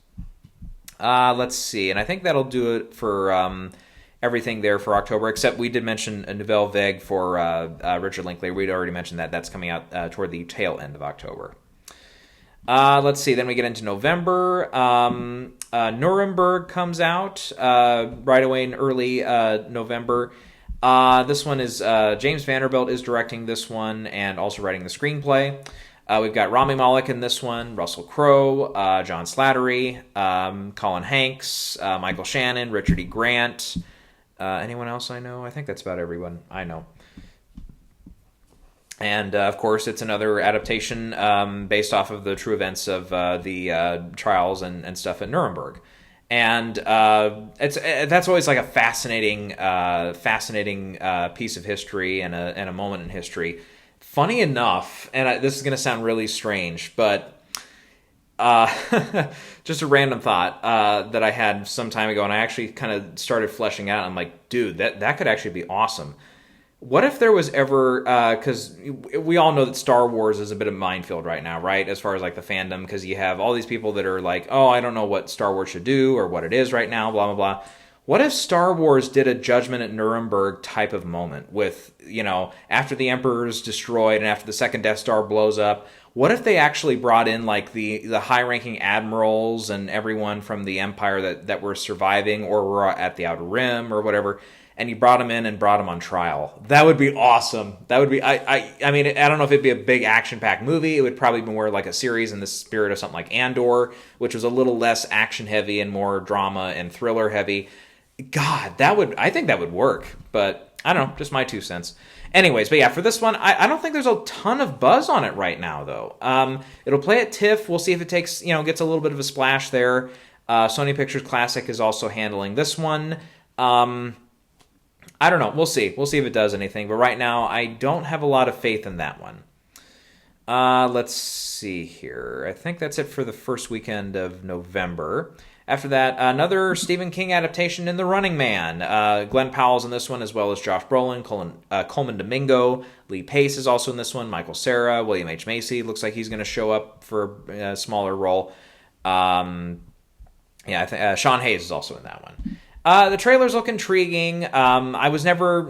Let's see. And I think that'll do it for... everything there for October, except we did mention a Nouvelle Vague for Richard Linklater. We'd already mentioned that. That's coming out toward the tail end of October. Let's see. Then we get into November. Nuremberg comes out right away in early November. This one is James Vanderbilt is directing this one and also writing the screenplay. We've got Rami Malek in this one, Russell Crowe, John Slattery, Colin Hanks, Michael Shannon, Richard E. Grant. Anyone else I know? I think that's about everyone I know. And, of course, it's another adaptation based off of the true events of the trials and stuff at Nuremberg. And that's always like a fascinating piece of history and a moment in history. Funny enough, and this is going to sound really strange, but just a random thought that I had some time ago, and I actually kind of started fleshing out. I'm like, dude, that could actually be awesome. What if there was ever, because we all know that Star Wars is a bit of a minefield right now, right? As far as like the fandom, because you have all these people that are like, oh, I don't know what Star Wars should do or what it is right now, blah, blah, blah. What if Star Wars did a Judgment at Nuremberg type of moment with, after the Emperor's destroyed and after the second Death Star blows up, what if they actually brought in like the high-ranking admirals and everyone from the Empire that were surviving or were at the Outer Rim or whatever, and you brought them in and brought them on trial? That would be awesome. That would be, I mean, I don't know if it'd be a big action-packed movie. It would probably be more like a series in the spirit of something like Andor, which was a little less action-heavy and more drama and thriller-heavy. God, I think that would work, but I don't know, just my 2 cents. Anyways, but yeah, for this one, I don't think there's a ton of buzz on it right now, though. It'll play at TIFF. We'll see if it gets a little bit of a splash there. Sony Pictures Classic is also handling this one. I don't know. We'll see. We'll see if it does anything. But right now, I don't have a lot of faith in that one. Let's see here. I think that's it for the first weekend of November. After that, another Stephen King adaptation in The Running Man. Glenn Powell's in this one, as well as Josh Brolin, Coleman Domingo. Lee Pace is also in this one. Michael Cera, William H. Macy. Looks like he's going to show up for a smaller role. I think Sean Hayes is also in that one. The trailers look intriguing. I was never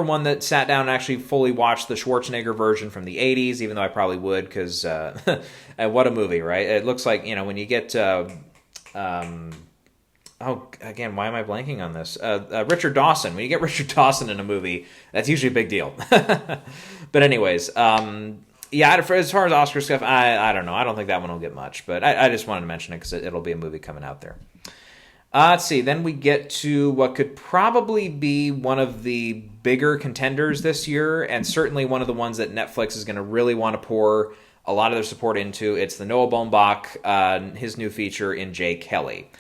one that sat down and actually fully watched the Schwarzenegger version from the 80s, even though I probably would, because what a movie, right? It looks like, when you get... again, why am I blanking on this? Richard Dawson. When you get Richard Dawson in a movie, that's usually a big deal. But anyways, as far as Oscar stuff, I don't know. I don't think that one will get much, but I just wanted to mention it because it'll be a movie coming out there. Let's see. Then we get to what could probably be one of the bigger contenders this year, and certainly one of the ones that Netflix is going to really want to pour a lot of their support into. It's the Noah Baumbach, his new feature in Jay Kelly.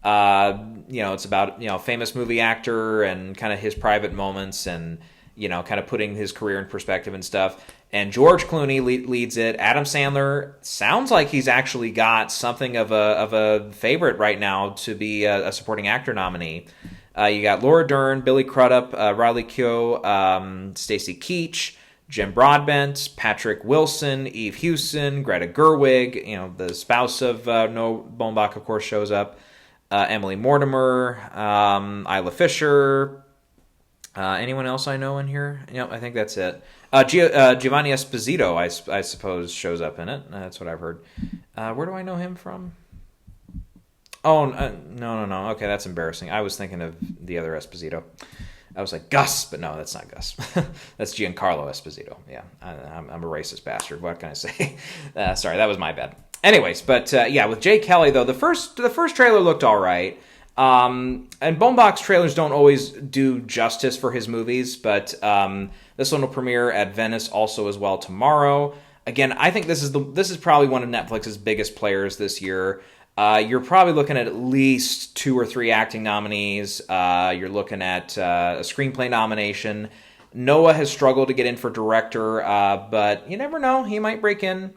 It's about, famous movie actor and kind of his private moments and, kind of putting his career in perspective and stuff. And George Clooney leads it. Adam Sandler sounds like he's actually got something of a favorite right now to be a supporting actor nominee. You got Laura Dern, Billy Crudup, Riley Keough, Stacy Keach, Jim Broadbent, Patrick Wilson, Eve Hewson, Greta Gerwig, the spouse of Noah Baumbach, of course, shows up. Emily Mortimer, Isla Fisher. Anyone else I know in here? I think that's it. Giovanni Esposito, I suppose, shows up in it. That's what I've heard. Where do I know him from? Oh, no. Okay, that's embarrassing. I was thinking of the other Esposito. I was like, Gus, but no, that's not Gus. That's Giancarlo Esposito. Yeah, I'm a racist bastard. What can I say? Sorry, that was my bad. Anyways, but with Jay Kelly, though, the first trailer looked all right. And Baumbach's trailers don't always do justice for his movies, but this one will premiere at Venice also as well tomorrow. Again, I think this is probably one of Netflix's biggest players this year. You're probably looking at least 2 or 3 acting nominees. You're looking at a screenplay nomination. Noah has struggled to get in for director, but you never know. He might break in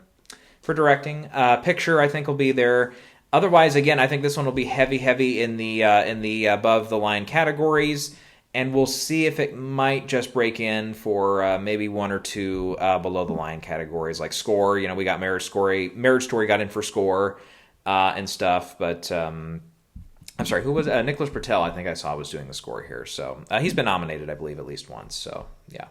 for directing. Picture, I think, will be there. Otherwise, again, I think this one will be heavy in the above the line categories, and we'll see if it might just break in for maybe 1 or 2 below the line categories, like score. We got Marriage Story. Marriage Story got in for score and stuff, but I'm sorry, who was Nicholas Britell? I think I saw was doing the score here, so he's been nominated, I believe, at least once. So yeah.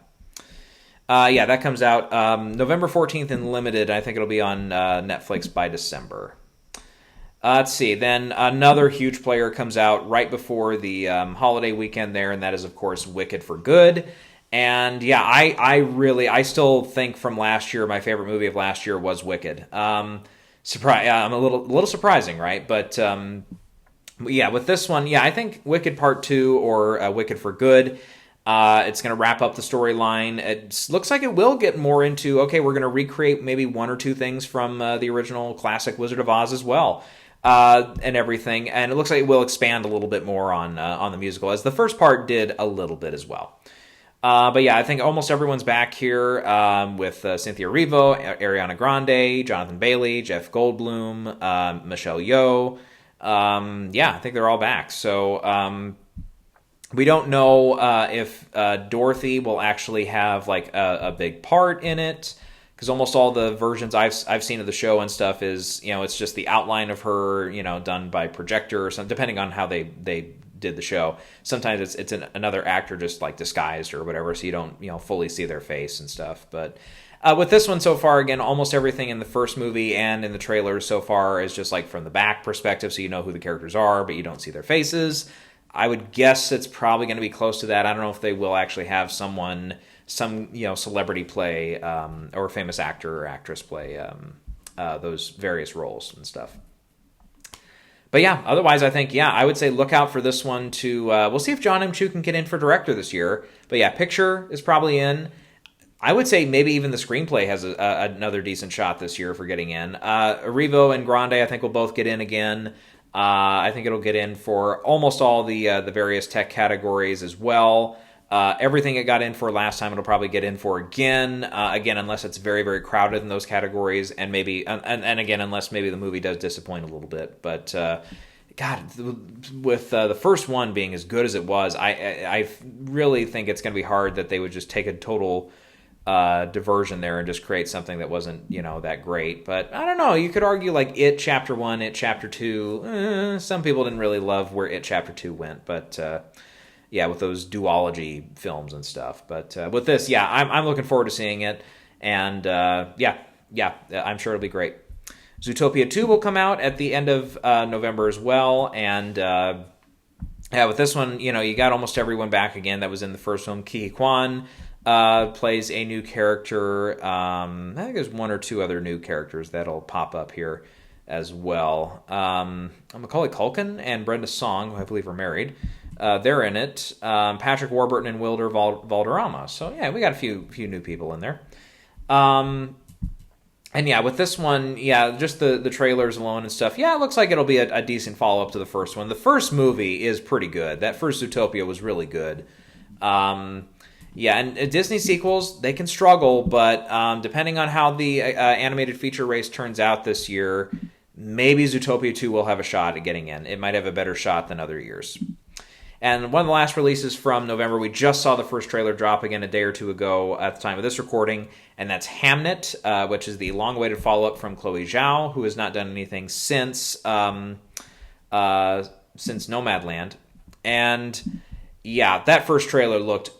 That comes out November 14th in limited. I think it'll be on Netflix by December. Let's see. Then another huge player comes out right before the holiday weekend there, and that is, of course, Wicked for Good. And yeah, I still think from last year, my favorite movie of last year was Wicked. I'm a little surprising, right? But with this one, I think Wicked Part 2 or Wicked for Good. It's going to wrap up the storyline. It looks like it will get more into, okay, we're going to recreate maybe 1 or 2 things from the original classic Wizard of Oz as well, and everything. And it looks like it will expand a little bit more on the musical, as the first part did a little bit as well. I think almost everyone's back here with Cynthia Erivo, Ariana Grande, Jonathan Bailey, Jeff Goldblum, Michelle Yeoh. I think they're all back. So we don't know if Dorothy will actually have like a big part in it, because almost all the versions I've seen of the show and stuff is, it's just the outline of her, done by projector or something, depending on how they did the show. Sometimes it's another actor just like disguised or whatever, so you don't fully see their face and stuff. But with this one so far, again, almost everything in the first movie and in the trailers so far is just like from the back perspective, so you know who the characters are, but you don't see their faces. I would guess it's probably going to be close to that. I don't know if they will actually have some celebrity play or famous actor or actress play those various roles and stuff. But otherwise I think, I would say look out for this one to, we'll see if John M. Chu can get in for director this year. But picture is probably in. I would say maybe even the screenplay has another decent shot this year for getting in. Erivo and Grande I think will both get in again. I think it'll get in for almost all the various tech categories as well. Everything it got in for last time, it'll probably get in for again. Again, unless it's very, very crowded in those categories, and maybe, and again, unless maybe the movie does disappoint a little bit. But God, with the first one being as good as it was, I really think it's going to be hard that they would just take a total diversion there and just create something that wasn't, that great. But I don't know. You could argue like It Chapter 1, It Chapter 2. Some people didn't really love where It Chapter 2 went, but yeah, with those duology films and stuff. But with this, yeah, I'm looking forward to seeing it. And yeah, I'm sure it'll be great. Zootopia 2 will come out at the end of November as well. And yeah, with this one, you got almost everyone back again that was in the first film. Ke Huy Quan plays a new character. I think there's one or two other new characters that'll pop up here as well. Macaulay Culkin and Brenda Song, who I believe are married. They're in it. Patrick Warburton and Wilder Valderrama. So yeah, we got a few new people in there. And yeah, with this one, yeah, just the trailers alone and stuff. Yeah, it looks like it'll be a decent follow up to the first one. The first movie is pretty good. That first Zootopia was really good. Yeah, and Disney sequels, they can struggle, but depending on how the animated feature race turns out this year, maybe Zootopia 2 will have a shot at getting in. It might have a better shot than other years. And one of the last releases from November, we just saw the first trailer drop again a day or two ago at the time of this recording, and that's Hamnet, which is the long-awaited follow-up from Chloe Zhao, who has not done anything since Nomadland. And yeah, that first trailer looks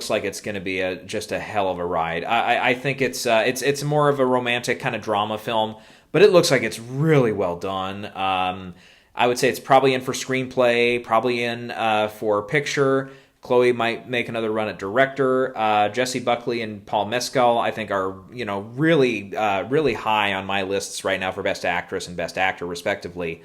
like it's going to be just a hell of a ride. I think it's more of a romantic kind of drama film, but it looks like it's really well done. I would say it's probably in for screenplay, probably in for picture. Chloe might make another run at director. Jessie Buckley and Paul Mescal, I think, are really high on my lists right now for Best Actress and Best Actor, respectively.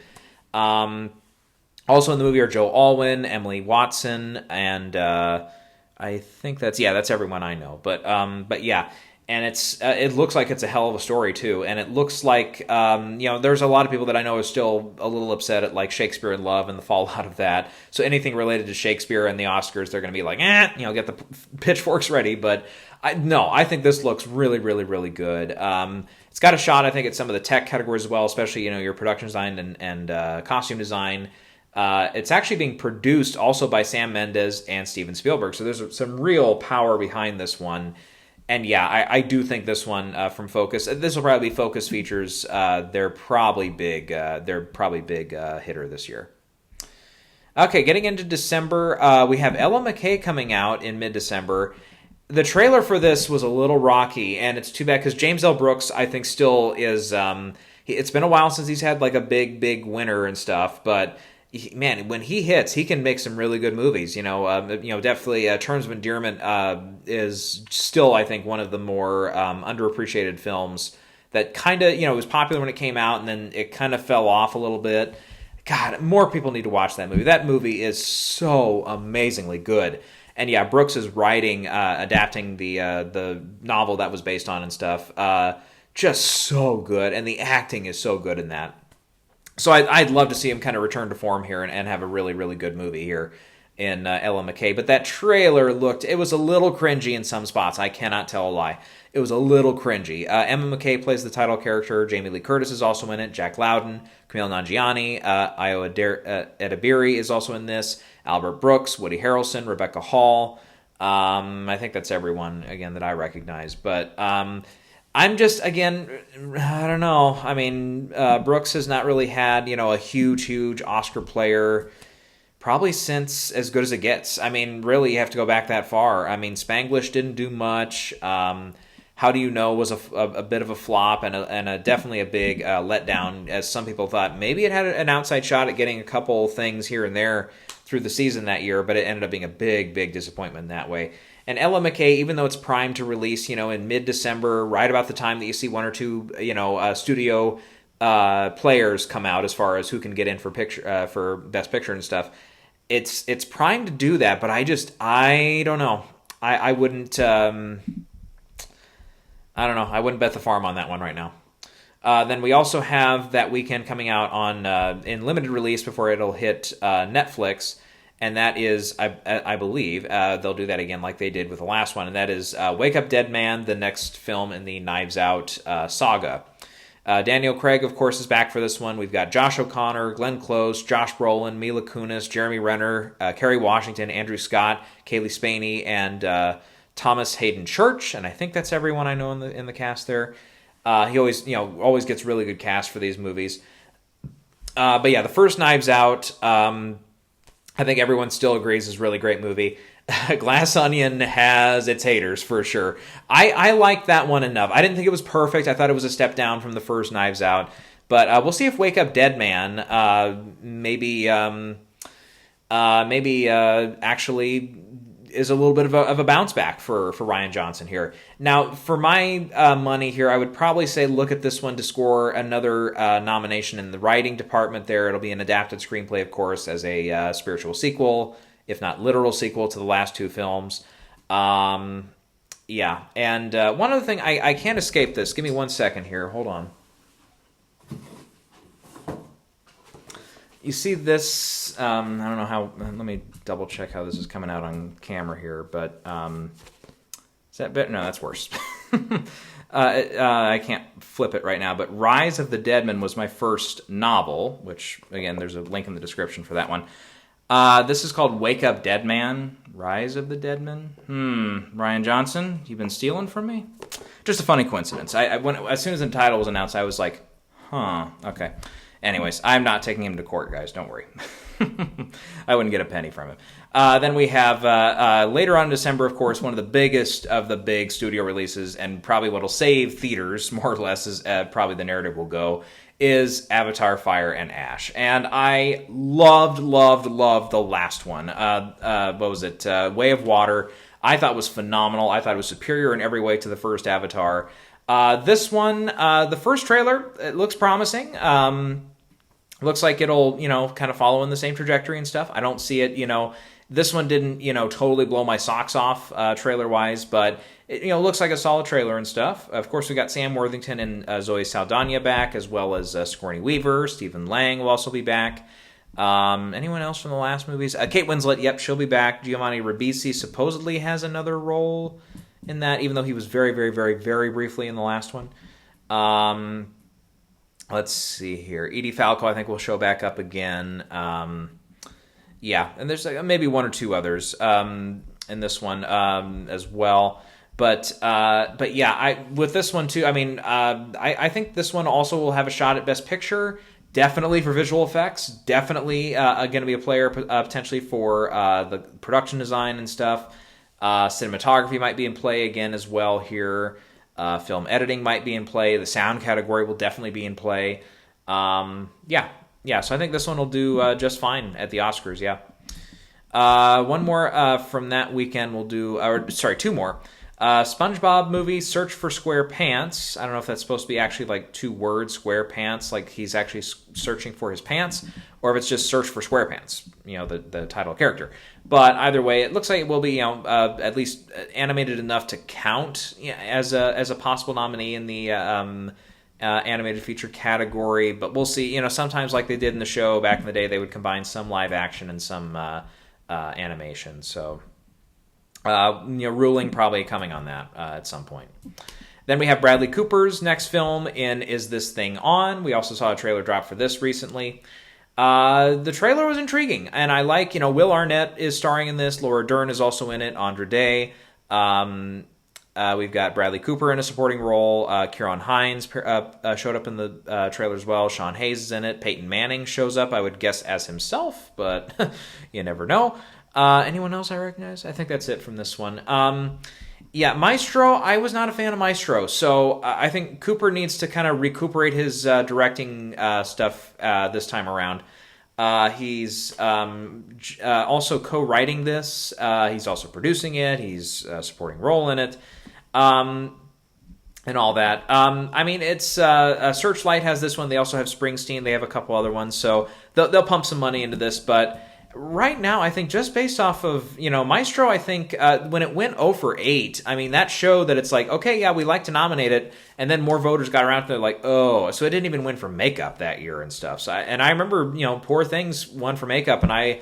Also in the movie are Joe Alwyn, Emily Watson, and I think that's everyone I know. But yeah. And it looks like it's a hell of a story too, and it looks like there's a lot of people that I know are still a little upset at like Shakespeare in Love and the fallout of that. So anything related to Shakespeare and the Oscars, they're going to be like, get the pitchforks ready. But I think this looks really, really, really good. It's got a shot, I think, at some of the tech categories as well, especially your production design and costume design. It's actually being produced also by Sam Mendes and Steven Spielberg, so there's some real power behind this one. And yeah, I do think this one from Focus. This will probably be Focus Features. They're probably big. Hitter this year. Okay, getting into December, we have Ella McKay coming out in mid-December. The trailer for this was a little rocky, and it's too bad because James L. Brooks, I think, still is. It's been a while since he's had like a big winner and stuff, but. Man, when he hits, he can make some really good movies. Definitely Terms of Endearment is still, I think, one of the more underappreciated films that kind of, it was popular when it came out, and then it kind of fell off a little bit. God, more people need to watch that movie. That movie is so amazingly good. And yeah, Brooks is writing, adapting the novel that was based on and stuff. Just so good, and the acting is so good in that. So I'd love to see him kind of return to form here and have a really, really good movie here in Ella McKay. But that trailer it was a little cringy in some spots. I cannot tell a lie. It was a little cringy. Emma McKay plays the title character. Jamie Lee Curtis is also in it. Jack Loudon, Kumail Nanjiani, Ayo Edebiri is also in this. Albert Brooks, Woody Harrelson, Rebecca Hall. I think that's everyone, again, that I recognize. But I'm just, again, I don't know. I mean, Brooks has not really had, a huge Oscar player probably since As Good as It Gets. I mean, really, you have to go back that far. I mean, Spanglish didn't do much. How Do You Know was a bit of a flop and definitely a big letdown, as some people thought maybe it had an outside shot at getting a couple things here and there through the season that year, but it ended up being a big disappointment in that way. And Ella McKay, even though it's primed to release, in mid-December, right about the time that you see one or two, studio players come out as far as who can get in for Best Picture and stuff, it's primed to do that. But I don't know. I wouldn't. I don't know. I wouldn't bet the farm on that one right now. Then we also have that weekend coming out on in limited release before it'll hit Netflix. and that is, I believe, they'll do that again like they did with the last one, and that is Wake Up Deadman, the next film in the Knives Out saga. Daniel Craig, of course, is back for this one. We've got Josh O'Connor, Glenn Close, Josh Brolin, Mila Kunis, Jeremy Renner, Kerry Washington, Andrew Scott, Kaylee Spaney, and Thomas Hayden Church. And I think that's everyone I know in the cast there. He always gets really good cast for these movies. But yeah, the first Knives Out, I think everyone still agrees is a really great movie. Glass Onion has its haters for sure. I liked that one enough. I didn't think it was perfect. I thought it was a step down from the first Knives Out. But we'll see if Wake Up Deadman maybe actually is a little bit of a bounce back for Rian Johnson here. Now, for my money here, I would probably say look at this one to score another nomination in the writing department there. It'll be an adapted screenplay, of course, as a spiritual sequel, if not literal sequel to the last two films. Yeah, and one other thing, I can't escape this. Give me 1 second here. Hold on. You see this, I don't know how, let me double check how this is coming out on camera here, but is that better? No, that's worse. I can't flip it right now, but Rise of the Deadman was my first novel, which, again, there's a link in the description for that one. This is called Wake Up Deadman, Rise of the Deadman. Rian Johnson, you've been stealing from me? Just a funny coincidence. As soon as the title was announced, I was like, okay. Anyways, I'm not taking him to court, guys. Don't worry. I wouldn't get a penny from him. Then we have, later on in December, of course, one of the biggest of the big studio releases, and probably what will save theaters, more or less, is probably the narrative will go, is Avatar, Fire and Ash. And I loved the last one. What was it? Way of Water. I thought was phenomenal. I thought it was superior in every way to the first Avatar. This one, the first trailer, it looks promising. Looks like it'll, kind of follow in the same trajectory and stuff. I don't see it, this one didn't, totally blow my socks off trailer-wise, but it, looks like a solid trailer and stuff. Of course, we got Sam Worthington and Zoe Saldana back, as well as Sigourney Weaver. Stephen Lang will also be back. Anyone else from the last movies? Kate Winslet, yep, she'll be back. Giovanni Ribisi supposedly has another role in that, even though he was very, very, very, very briefly in the last one. Let's see here. Edie Falco, I think, will show back up again. Yeah, and there's maybe one or two others in this one as well. But yeah, with this one too, I think this one also will have a shot at Best Picture. Definitely for visual effects. Definitely going to be a player potentially for the production design and stuff. Cinematography might be in play again as well here. Film editing might be in play. The sound category will definitely be in play. Yeah. So I think this one will do just fine at the Oscars. Yeah. One more from that weekend we'll do. Two more. SpongeBob movie Search for Square Pants. I don't know if that's supposed to be actually like 2 words, square pants, like he's actually searching for his pants, or if it's just Search for SquarePants, the title character. But either way, it looks like it will be, at least animated enough to count as a possible nominee in the animated feature category. But we'll see. Sometimes like they did in the show back in the day, they would combine some live action and some animation. So. Ruling probably coming on that at some point. Then we have Bradley Cooper's next film in Is This Thing On? We also saw a trailer drop for this recently. The trailer was intriguing, and I like, Will Arnett is starring in this. Laura Dern is also in it. Andra Day. We've got Bradley Cooper in a supporting role. Kieran Hines showed up in the trailer as well. Sean Hayes is in it. Peyton Manning shows up, I would guess, as himself, but you never know. Anyone else I recognize? I think that's it from this one. Yeah, Maestro, I was not a fan of Maestro, so I think Cooper needs to kind of recuperate his directing stuff this time around. He's also co-writing this. He's also producing it. He's a supporting role in it. And all that. It's Searchlight has this one. They also have Springsteen. They have a couple other ones, so they'll pump some money into this, but right now, I think just based off of, Maestro, I think when it went 0 for 8, that showed that it's like, okay, yeah, we like to nominate it, and then more voters got around to it, like, oh, so it didn't even win for makeup that year and stuff. So I remember, Poor Things won for makeup, and I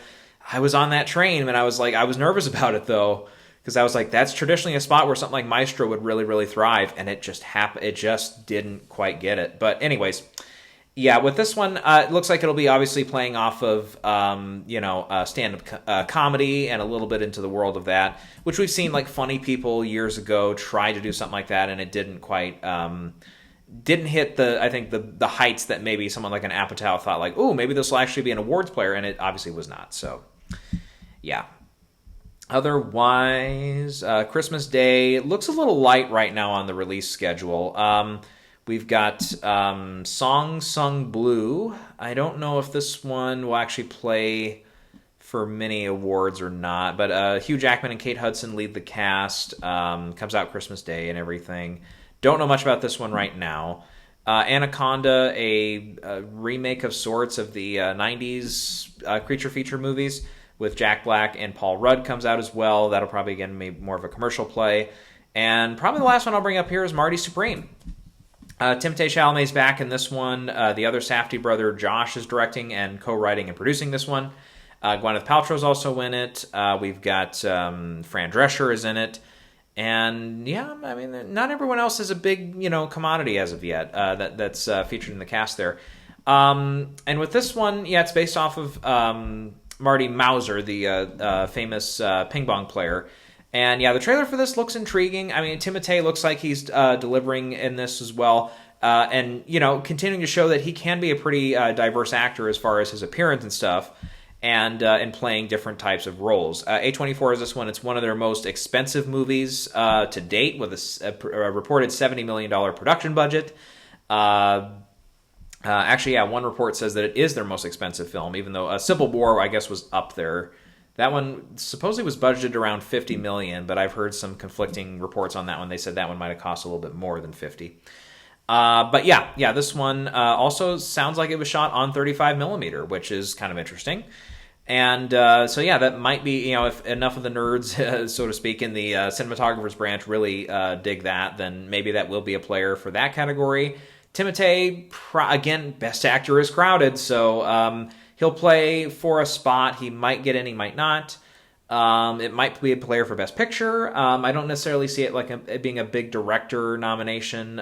I was on that train, and I was nervous about it though, because I was like, that's traditionally a spot where something like Maestro would really, really thrive, and it just it just didn't quite get it. But anyways, yeah, with this one, it looks like it'll be obviously playing off of, stand-up comedy and a little bit into the world of that, which we've seen like Funny People years ago try to do something like that, and it didn't quite, didn't hit the heights that maybe someone like an Apatow thought like, oh, maybe this will actually be an awards player, and it obviously was not. So, yeah. Otherwise, Christmas Day looks a little light right now on the release schedule. We've got Song Sung Blue. I don't know if this one will actually play for many awards or not, but Hugh Jackman and Kate Hudson lead the cast. Comes out Christmas Day and everything. Don't know much about this one right now. Anaconda, a remake of sorts of the 90s creature feature movies with Jack Black and Paul Rudd, comes out as well. That'll probably, again, be more of a commercial play. And probably the last one I'll bring up here is Marty Supreme. Timothée Chalamet's back in this one. The other Safdie brother, Josh, is directing and co-writing and producing this one. Gwyneth Paltrow's also in it. We've got Fran Drescher is in it. And, yeah, I mean, not everyone else is a big, commodity as of yet that's featured in the cast there. And with this one, yeah, it's based off of Marty Mauser, the famous ping pong player. And yeah, the trailer for this looks intriguing. I mean, Timothée looks like he's delivering in this as well. And, continuing to show that he can be a pretty diverse actor as far as his appearance and stuff, and playing different types of roles. A24 is this one. It's one of their most expensive movies to date, with a reported $70 million production budget. Actually, yeah, one report says that it is their most expensive film, even though Civil War, I guess, was up there. That one supposedly was budgeted around $50 million, but I've heard some conflicting reports on that one. They said that one might have cost a little bit more than 50. But yeah, this one also sounds like it was shot on 35 millimeter, which is kind of interesting. And so yeah, that might be, if enough of the nerds, so to speak, in the cinematographer's branch really dig that, then maybe that will be a player for that category. Timothée, again, best actor is crowded, so he'll play for a spot. He might get in, he might not. It might be a player for Best Picture. I don't necessarily see it like it being a big director nomination.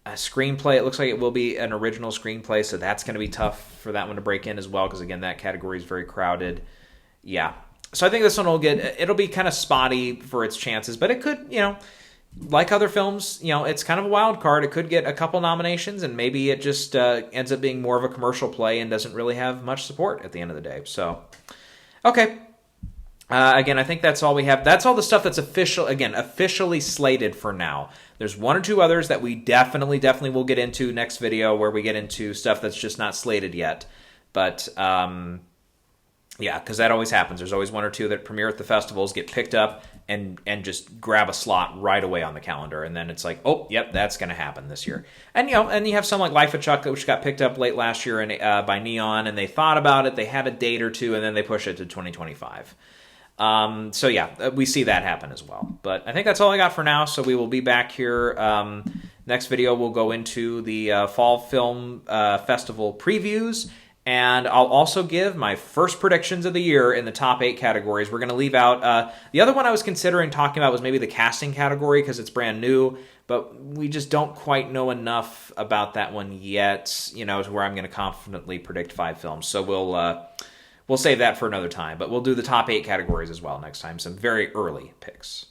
A screenplay, it looks like it will be an original screenplay, so that's going to be tough for that one to break in as well, because again, that category is very crowded. Yeah. So I think this one it'll be kind of spotty for its chances, but it could, like other films, it's kind of a wild card. It could get a couple nominations, and maybe it just ends up being more of a commercial play and doesn't really have much support at the end of the day. So, okay. Again, I think that's all we have. That's all the stuff that's officially slated for now. There's one or two others that we definitely will get into next video, where we get into stuff that's just not slated yet. But, yeah, because that always happens. There's always one or two that premiere at the festivals, get picked up, and just grab a slot right away on the calendar, and then it's like, oh, yep, that's going to happen this year. And and you have some like Life of Chuck, which got picked up late last year by Neon, and they thought about it, they had a date or two, and then they push it to 2025. So yeah, we see that happen as well. But I think that's all I got for now. So we will be back here. Next video, we'll go into the Fall Film Festival previews. And I'll also give my first predictions of the year in the top 8 categories. We're going to leave out... the other one I was considering talking about was maybe the casting category, because it's brand new. But we just don't quite know enough about that one yet, to where I'm going to confidently predict 5 films. So we'll save that for another time. But we'll do the top 8 categories as well next time. Some very early picks.